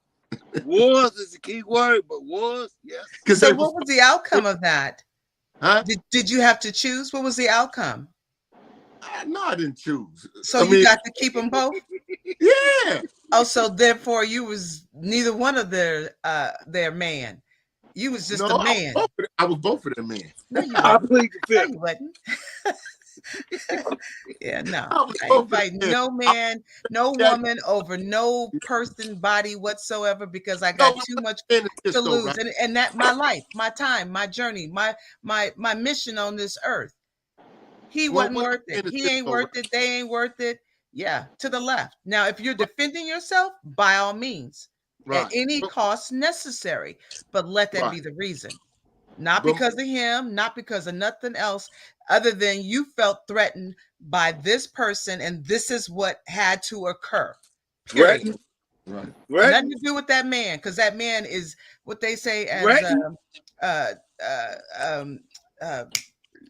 Was is the key word, but was, yes. So what was the outcome of that? Huh? Did you have to choose? What was the outcome? No, I didn't choose. So you got to keep them both? Yeah. Oh, so therefore you was neither one of their man. You was just a man. I was both of them men. No, you I plead the fifth. No, you wasn't. Yeah, no. I ain't fighting no man, no woman over no person, body whatsoever, because I got too much to lose. Right? And that my life, my time, my journey, my mission on this earth. He wasn't worth it. He ain't worth it. They ain't worth it. Yeah, to the left. Now, if you're defending yourself, by all means, at any cost necessary, but let that be the reason. Not because of him, not because of nothing else, other than you felt threatened by this person, and this is what had to occur. Period. Right. Nothing to do with that man, because that man is what they say as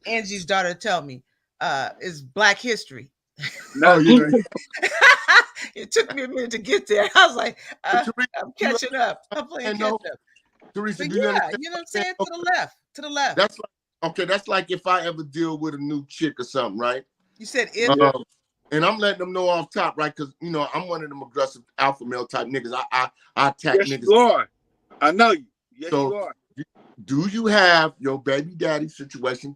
Angie's daughter tell me is Black history. No, you know. It took me a minute to get there. I was like, I'm catching up. I'm playing catch up. Teresa, you know what I'm saying? To the left. That's like if I ever deal with a new chick or something, right? You said if. And I'm letting them know off top, right? Because I'm one of them aggressive alpha male type niggas. I attack niggas. You are. I know you. Yes, so, you are. Do you have your baby daddy situation?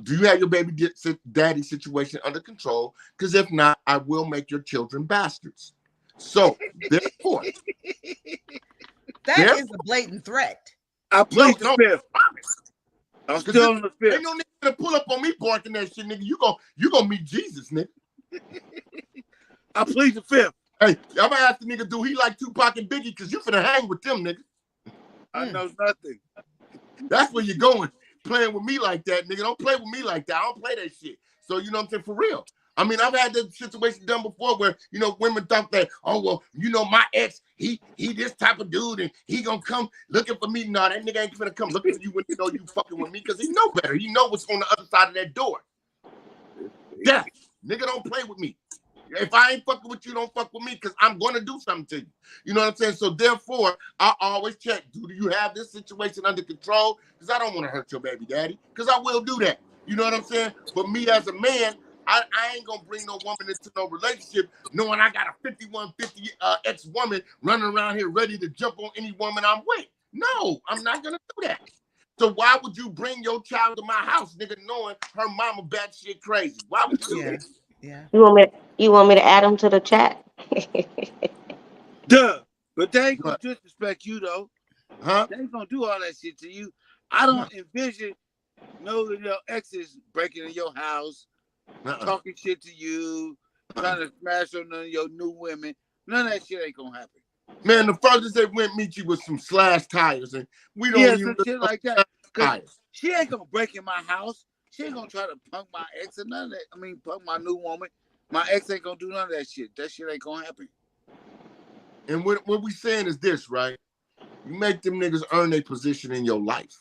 Do you have your baby daddy situation under control? Because if not, I will make your children bastards. So therefore. That is a blatant threat. I plead the fifth. I'm still on the fifth. Ain't no nigga to pull up on me barking that shit, nigga. You gonna meet Jesus, nigga. I plead the fifth. Hey, I'm gonna ask the nigga, do he like Tupac and Biggie? Because you finna hang with them, nigga. I know nothing. That's where you're going. Playing with me like that, nigga. Don't play with me like that. I don't play that shit. So, you know what I'm saying? For real. I mean, I've had this situation done before where, you know, women thought that, oh, well, you know, my ex, he this type of dude, and he gonna come looking for me. No, that nigga ain't gonna come looking for you when you know you fucking with me, because he know better. He know what's on the other side of that door. Yeah, nigga, don't play with me. If I ain't fucking with you, don't fuck with me, because I'm going to do something to you. You know what I'm saying? So therefore, I always check, do you have this situation under control? Because I don't want to hurt your baby daddy, because I will do that. You know what I'm saying? But me as a man, I ain't going to bring no woman into no relationship knowing I got a 5150 ex-woman running around here ready to jump on any woman I'm with. No, I'm not going to do that. So why would you bring your child to my house, nigga, knowing her mama batshit crazy? Why would you do that? Yeah. You want me to add them to the chat? Duh. But they ain't gonna disrespect you though. Huh? They ain't gonna do all that shit to you. I don't envision no of your exes breaking in your house, talking shit to you, trying to smash on none of your new women. None of that shit ain't gonna happen. Man, the furthest they went meet you with some slash tires, and we don't even some shit like that. She ain't gonna break in my house. She ain't gonna try to punk my ex or none of that. I mean, punk my new woman. My ex ain't gonna do none of that shit. That shit ain't gonna happen. And what we saying is this, right? You make them niggas earn their position in your life.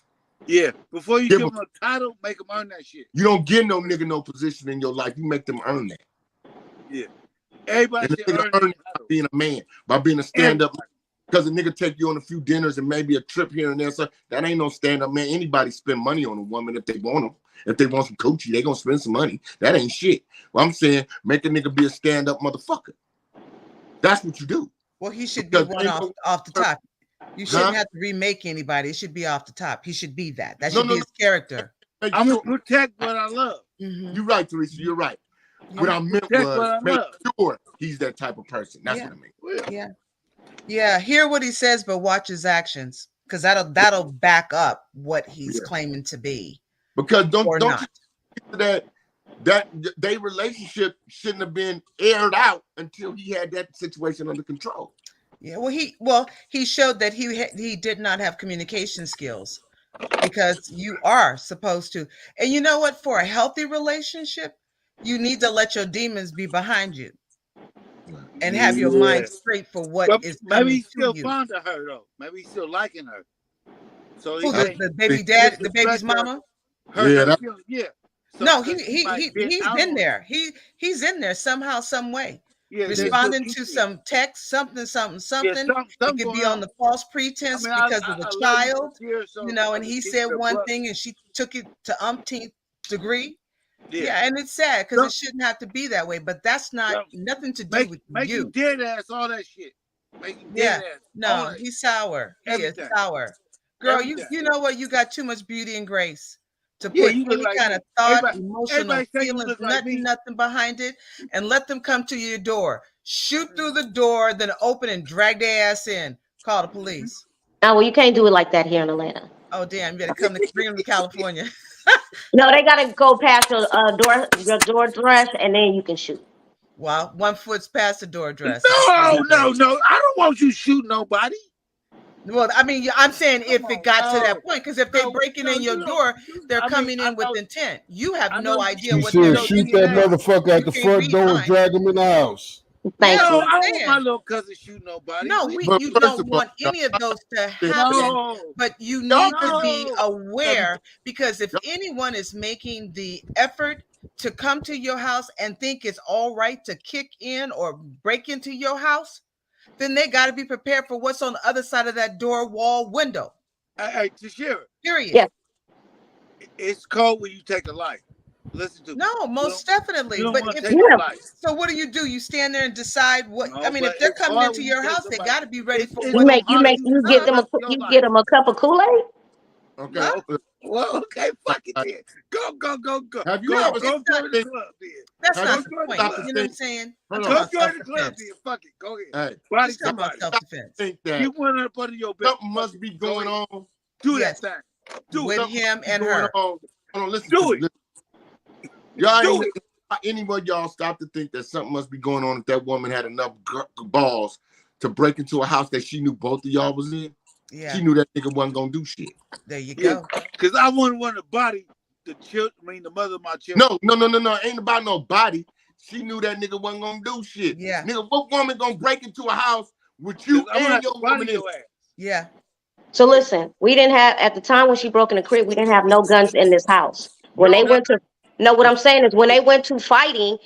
Yeah. Before you give them a title, make them earn that shit. You don't give no nigga no position in your life. You make them earn that. Yeah. Everybody should earn it by being a man, by being a stand-up. Because a nigga take you on a few dinners and maybe a trip here and there. So that ain't no stand-up, man. Anybody spend money on a woman if they want them. If they want some coochie, they gonna spend some money. That ain't shit. Well, I'm saying make a nigga be a stand-up motherfucker. That's what you do. Well, he should be one off the top. You shouldn't have to remake anybody. It should be off the top. He should be that. That should be his character. I'm gonna protect what I love. Mm-hmm. You're right, Teresa. You're right. What I meant was make sure he's that type of person. That's what I mean. Yeah. Hear what he says, but watch his actions, because that'll back up what he's claiming to be. Because don't you that their relationship shouldn't have been aired out until he had that situation under control. Yeah. Well, he showed that he did not have communication skills, because you are supposed to. And you know what? For a healthy relationship, you need to let your demons be behind you and have your mind straight for what is coming. Maybe he's still to you. fond of her though. Maybe he's still liking her. So the baby dad, the baby's mama. So no, he's in there. He's in there somehow, some way. Yeah, responding to some text, something. It could be on the false pretense because of the child, and he said one thing and she took it to umpteenth degree. Yeah, and it's sad because it shouldn't have to be that way. But that's nothing to do with make you. Dead ass all that shit. Dead ass. No, he's sour. Everything. He is sour. Girl, you know what? You got too much beauty and grace to put any kind of thought, emotional feelings, nothing behind it, and let them come to your door. Shoot through the door, then open and drag their ass in. Call the police. Oh, well, you can't do it like that here in Atlanta. Oh, damn. You better bring them to California. No, they got to go past your door dress, and then you can shoot. Well, 1 foot's past the door dress. No. I don't want you to shoot nobody. Well, I mean, I'm saying if it got to that point, because if they're breaking in your door, they're coming in with intent. You have no idea what they're doing. Shoot that motherfucker at the front door and drag him in the house. Thank you. I don't want my little cousin shoot nobody. No, you don't want any of those to happen, but you need to be aware, because if anyone is making the effort to come to your house and think it's all right to kick in or break into your house, then they got to be prepared for what's on the other side of that door, wall, window. Hey, Tashira. Period. Yeah. It's cold when you take a life. Listen to me. No, most definitely. But so what do? You stand there and decide what? No, I mean, if they're coming into your house, they got to be ready for. You get them a cup of Kool-Aid. Okay. Huh? Well, okay, fuck it then. Go. Have you ever go join the club then? That's not the point. You know what I'm saying? Go join the club then. Fuck it. Go ahead. Hey, Body about self-defense. Think that you went up under your bed. Something must be going on. Do that thing. Do with him and her. Hold on, listen. Do it. Y'all anybody y'all stop to think that something must be going on if that woman had enough balls to break into a house that she knew both of y'all was in? Yeah. She knew that nigga wasn't gonna do shit. There you go. Because I wouldn't want to body the children. I mean, the mother of my children. No. Ain't about no body. She knew that nigga wasn't gonna do shit. Yeah. Nigga, what woman gonna break into a house with you and your woman in? Yeah. So listen, we didn't have at the time when she broke in the crib, we didn't have no guns in this house. When they went to what I'm saying is when they went to fighting,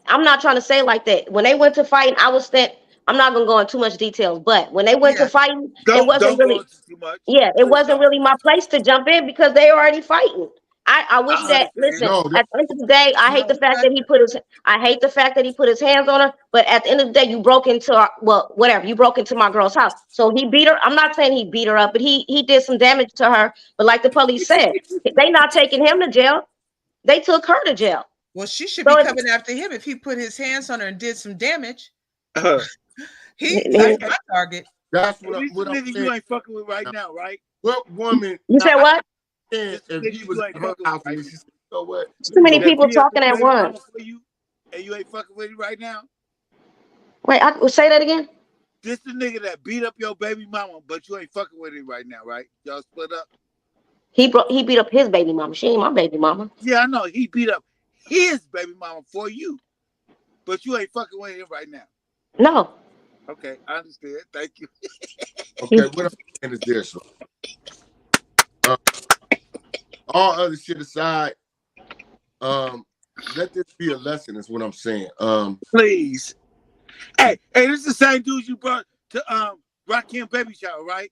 I'm not trying to say like that. When they went to fighting, I'm not gonna go into too much details, but when they went to fighting, it wasn't really too much. Yeah, it wasn't really my place to jump in because they were already fighting. I wish that listen, at the end of the day, I hate the fact that he put his hands on her, but at the end of the day, you broke into you broke into my girl's house. So he beat her. I'm not saying he beat her up, but he did some damage to her. But like the police said, they not taking him to jail. They took her to jail. Well, she should be coming after him if he put his hands on her and did some damage. He's my target. That's what I'm saying. You ain't fucking with right now, right? What woman? You said what? If he was in her house, and she said, "So what?" Too many people talking at once. And you ain't fucking with him right now. Wait, I will say that again. This the nigga that beat up your baby mama, but you ain't fucking with him right now, right? Y'all split up. He beat up his baby mama. She ain't my baby mama. Yeah, I know. He beat up his baby mama for you, but you ain't fucking with him right now. No. Okay, I understand. Thank you. Okay, what I'm saying is this. All other shit aside, let this be a lesson is what I'm saying. Please. Hey, this is the same dude you brought to Rakim baby shower, right?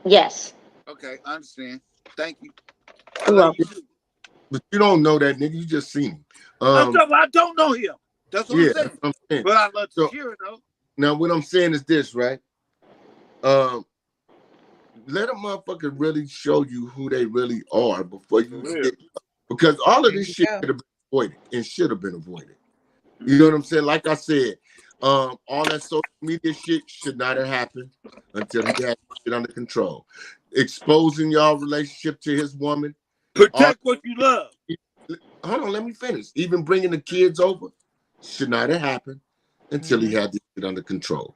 Yes. Okay, I understand. Thank you. But you don't know that nigga, you just seen him. I don't know him. That's what I'm saying. That's what I'm saying. But I love to hear it though. Now what I'm saying is this, right? Let a motherfucker really show you who they really are before you get, because all of this shit could have been avoided and should have been avoided. You know what I'm saying? Like I said, all that social media shit should not have happened until he had it under control. Exposing y'all relationship to his woman. Protect what you love. Hold on, let me finish. Even bringing the kids over should not have happened until he had this shit under control.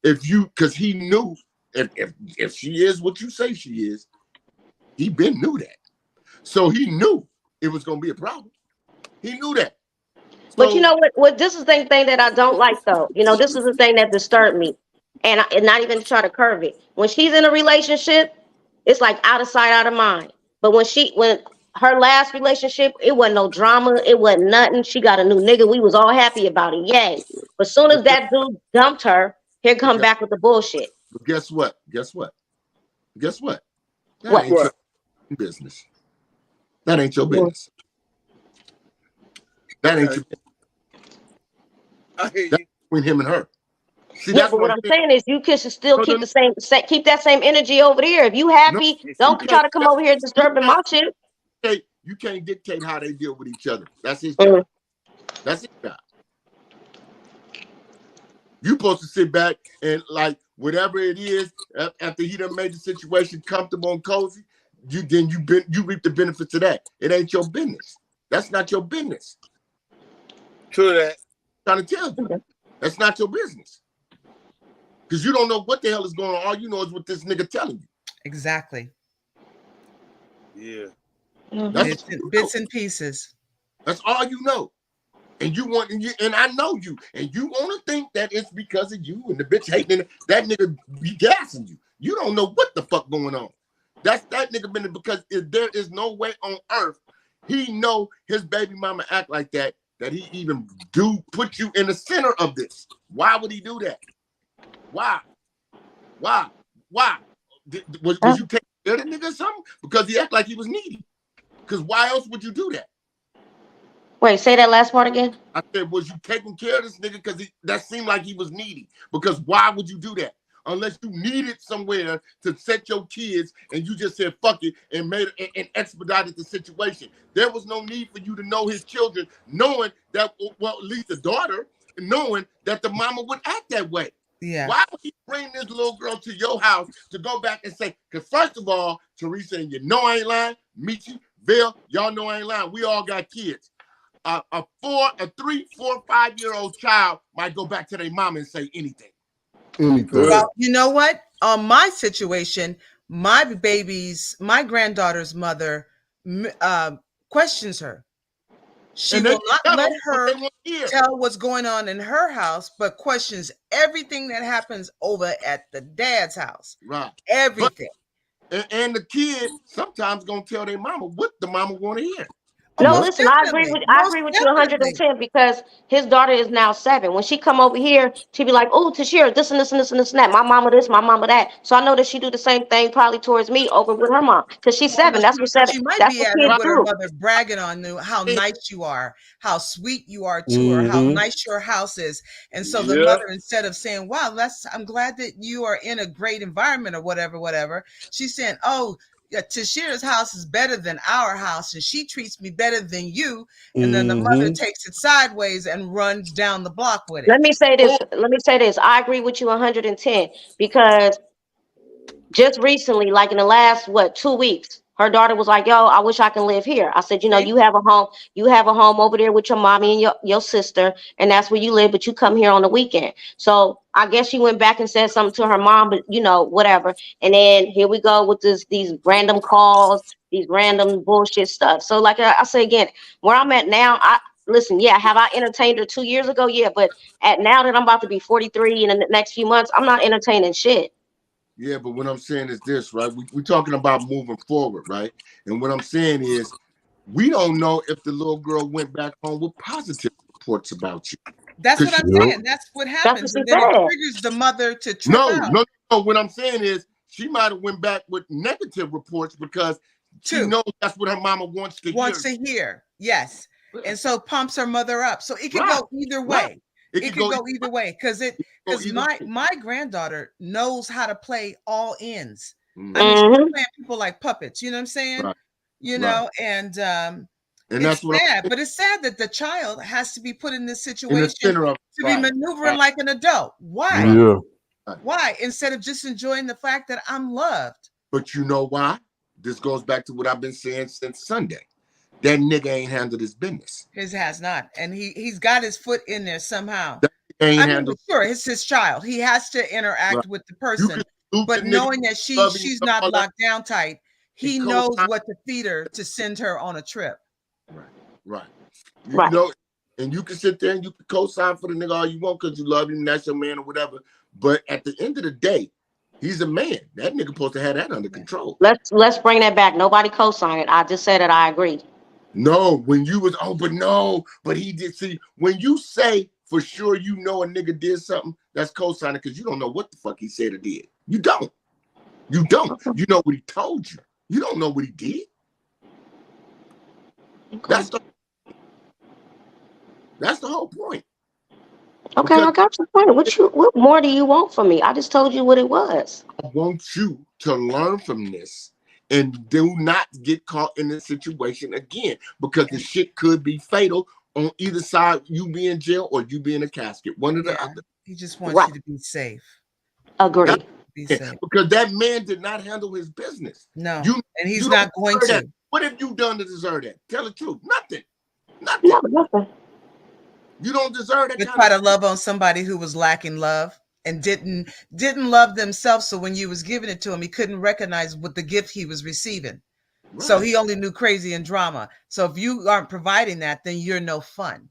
Because he knew if she is what you say she is, he been knew that. So he knew it was gonna be a problem. He knew that. But you know what? This is the thing that I don't like, though. You know, this is the thing that disturbed me, and not even to try to curve it. When she's in a relationship, it's like out of sight, out of mind. But when her last relationship, it wasn't no drama, it wasn't nothing. She got a new nigga. We was all happy about it, yay. But as soon as that dude dumped her, here come back with the bullshit. But guess what? That What? ain't your business. That ain't your business. That ain't your business. That's between him and her. See, yeah, but what I'm saying is you can still keep that same energy over there. If you happy, don't try to come over here disturbing my shit. You can't dictate how they deal with each other. That's his job. That's his job. You supposed to sit back and like whatever it is after he done made the situation comfortable and cozy. You reap the benefits of that. It ain't your business. That's not your business. True that. I'm trying to tell you, that's not your business. Because you don't know what the hell is going on. All you know is what this nigga telling you. Exactly. Yeah. Bits and pieces. That's all you know. And and I know you, and you want to think that it's because of you and the bitch hating that nigga be gassing you. You don't know what the fuck going on. That nigga been because there is no way on earth he know his baby mama act like that he even put you in the center of this. Why would he do that? Why? Was you taking care of the nigga or something? Because he act like he was needy. Because why else would you do that? Wait, say that last part again. I said, was you taking care of this nigga? Because that seemed like he was needy. Because why would you do that? Unless you needed somewhere to set your kids and you just said, fuck it, and expedited the situation. There was no need for you to know his children, knowing that, well, at least the daughter, knowing that the mama would act that way. Yeah. Why would he bring this little girl to your house to go back and say, because first of all, Teresa, and you know I ain't lying, Michi, Bill, y'all know I ain't lying. We all got kids. A 3, 4, 5-year-old child might go back to their mama and say anything. Anything. Well, you know what? On my situation, my granddaughter's mother questions her. She will not let her tell what's going on in her house, but questions everything that happens over at the dad's house. Right. Everything. And the kid sometimes gonna tell their mama what the mama want to hear. No, listen, I agree with you 110 because his daughter is now 7. When she come over here, she be like, "Oh, Tashira, this and this and this and this and that. My mama this, my mama that." So I know that she do the same thing probably towards me over with her mom because she's 7. That's what 7. She might That's be what at kids it with her do. mother, bragging on you how nice you are, how sweet you are to her, how nice your house is. And so the mother, instead of saying, "Wow, I'm glad that you are in a great environment," or whatever, she's saying, "Oh, yeah, Tashira's house is better than our house, and she treats me better than you." And then the mother takes it sideways and runs down the block with it. Let me say this. I agree with you 110 because just recently, like in the last 2 weeks, her daughter was like, "Yo, I wish I can live here." I said, "You have a home over there with your mommy and your sister, and that's where you live, but you come here on the weekend." So I guess she went back and said something to her mom, but whatever. And then here we go with these random calls, these random bullshit stuff. So like I say again, where I'm at now, listen, yeah, have I entertained her 2 years ago? Yeah, but now that I'm about to be 43 in the next few months, I'm not entertaining shit. Yeah, but what I'm saying is this, right? We're talking about moving forward, right? And what I'm saying is we don't know if the little girl went back home with positive reports about you. That's what I'm saying. That's what happens. And then it triggers the mother to trip out. No. What I'm saying is she might have went back with negative reports because she knows that's what her mama wants to hear. Yes. And so pumps her mother up. So it can go either way. It could go either way because my granddaughter knows how to play all ends. I mean, she's playing people like puppets. You know what I'm saying? Right. And and it's sad, but it's sad that the child has to be put in this situation to be maneuvering like an adult. Why? Yeah. Why? Instead of just enjoying the fact that I'm loved. But you know why? This goes back to what I've been saying since Sunday. That nigga ain't handled his business. His has not. And he's got his foot in there somehow. Sure, it's his child. He has to interact with the person. But knowing that she's not locked down tight, he knows what to feed her to send her on a trip. Right. You know, and you can sit there and you can co-sign for the nigga all you want because you love him, that's your man or whatever. But at the end of the day, he's a man. That nigga supposed to have that under control. Let's bring that back. Nobody co-signed it. I just said that I agree. No, when you was but he did. See, when you say for sure a nigga did something, that's co-signing because you don't know what the fuck he said or did. You don't. You know what he told you. You don't know what he did. Okay. That's the whole point. Okay, I got your point. What more do you want from me? I just told you what it was. I want you to learn from this and do not get caught in this situation again because the shit could be fatal on either side, you be in jail or you be in a casket. One or the other. He just wants you to be safe. Agree. Be safe. Because that man did not handle his business. No, and he's not going to. That. What have you done to deserve that? Tell the truth. Nothing. Nothing. You don't deserve that. You try to love on somebody who was lacking love and didn't love themselves. So when you was giving it to him, he couldn't recognize what the gift he was receiving. Right. So he only knew crazy and drama. So if you aren't providing that, then you're no fun.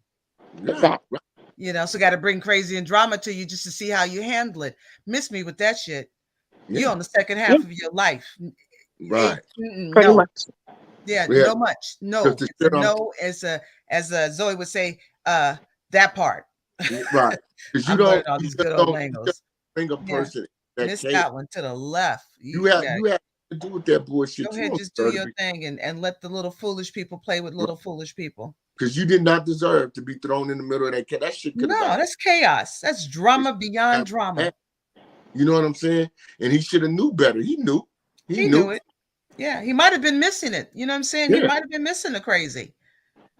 Yeah. Right. So got to bring crazy and drama to you just to see how you handle it. Miss me with that shit. Yeah. You're on the second half of your life. Right. Pretty much. Yeah, no much. No. It's a no, as Zoe would say, that part. Right. Because you don't all these good old angles. Bring a person Miss that one to the left. You have to do with that bullshit. Go ahead, just do your thing and let the little foolish people play with little foolish people. Because you did not deserve to be thrown in the middle of that. That shit could have that's chaos. That's drama beyond drama. You know what I'm saying? And he should have knew better. He knew. He knew it. Yeah, he might have been missing it. You know what I'm saying? Yeah. He might have been missing the crazy.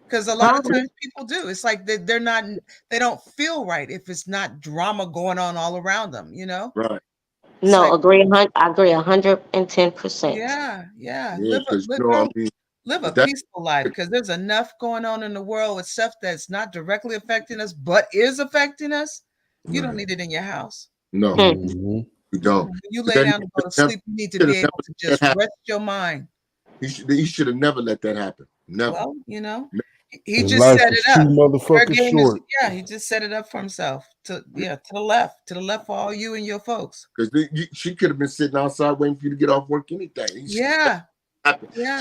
Because a lot of times people do. It's like they don't feel right if it's not drama going on all around them, Right. No, agree 110%. Yeah. Live a peaceful life because there's enough going on in the world with stuff that's not directly affecting us, but is affecting us. You don't need it in your house. No, Mhm. you don't. When you lay down to go to sleep, you need to be able to just rest your mind. He should have never let that happen. Never. Well, you know, he And just life set is it too up. Her motherfucking game is, short. yeah, he just set it up for himself. To the left for all you and your folks. Because she could have been sitting outside waiting for you to get off work anything. Yeah.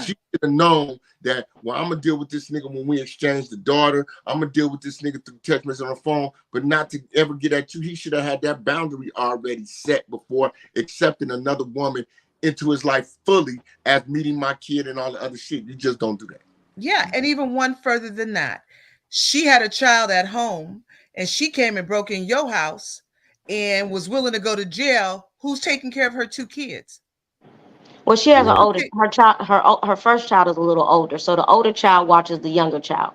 She should have known that, well, I'm going to deal with this nigga when we exchange the daughter. I'm going to deal with this nigga through text message on the phone, but not to ever get at you. He should have had that boundary already set before accepting another woman into his life fully as meeting my kid and all the other shit. You just don't do that. Yeah, and even one further than that. She had a child at home and she came and broke in your house and was willing to go to jail. Who's taking care of her 2 kids? Well, she has an older, her first child is a little older, so the older child watches the younger child.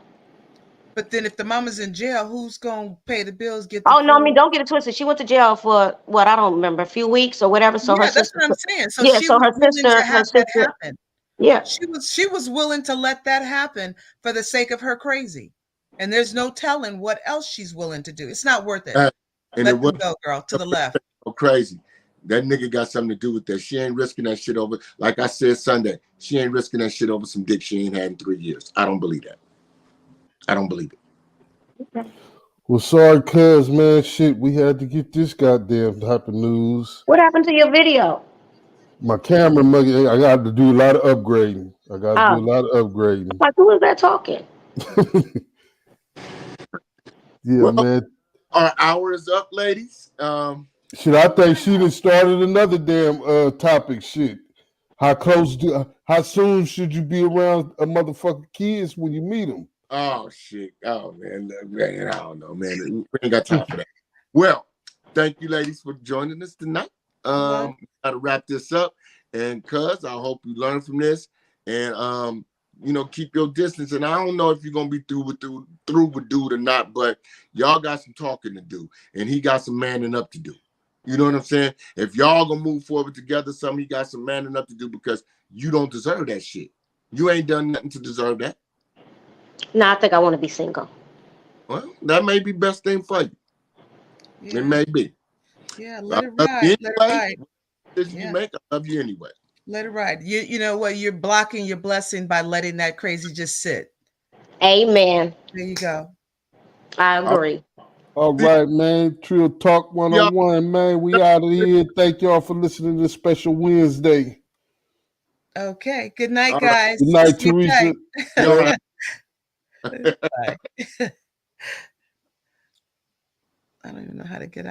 But then if the mama's in jail, who's gonna pay the bills? Get no, I mean, don't get it twisted. She went to jail for what, I don't remember, a few weeks or whatever. So her sister, that's what I'm saying. So yeah, she so was her willing sister, to have that happen. Yeah, she was willing to let that happen for the sake of her crazy, and there's no telling what else she's willing to do. It's not worth it. And let them go, girl, to the left. Crazy. That nigga got something to do with that. She ain't risking that shit over. Like I said Sunday, she ain't risking that shit over some dick she ain't had in 3 years. I don't believe that. I don't believe it. Well, sorry, cuz, man. Shit, we had to get this goddamn type of news. What happened to your video? My camera, I got to do a lot of upgrading. Like, who is that talking? Yeah, well, man. Our hour is up, ladies. Shit, I think she done started another damn topic. Shit, how soon should you be around a motherfucking kids when you meet them? Oh shit! Oh man, I don't know, man. We ain't got time for that. Well, thank you, ladies, for joining us tonight. Got to wrap this up, and cuz I hope you learn from this, and keep your distance. And I don't know if you're gonna be through with dude or not, but y'all got some talking to do, and he got some manning up to do. You know what I'm saying? If y'all gonna move forward together, he got some manning up to do, because you don't deserve that shit. You ain't done nothing to deserve that. No, I think I want to be single. Well, that may be best thing for you. Yeah. It may be. Yeah, let it ride. Let it ride. You make, I love you anyway. Let it ride. You know what? You're blocking your blessing by letting that crazy just sit. Amen. There you go. I agree. All right, man. Treeal Talk 101, man. We out of here. Thank y'all for listening to this special Wednesday. Okay. Good night, guys. Good night, Teresa. Bye. I don't even know how to get out.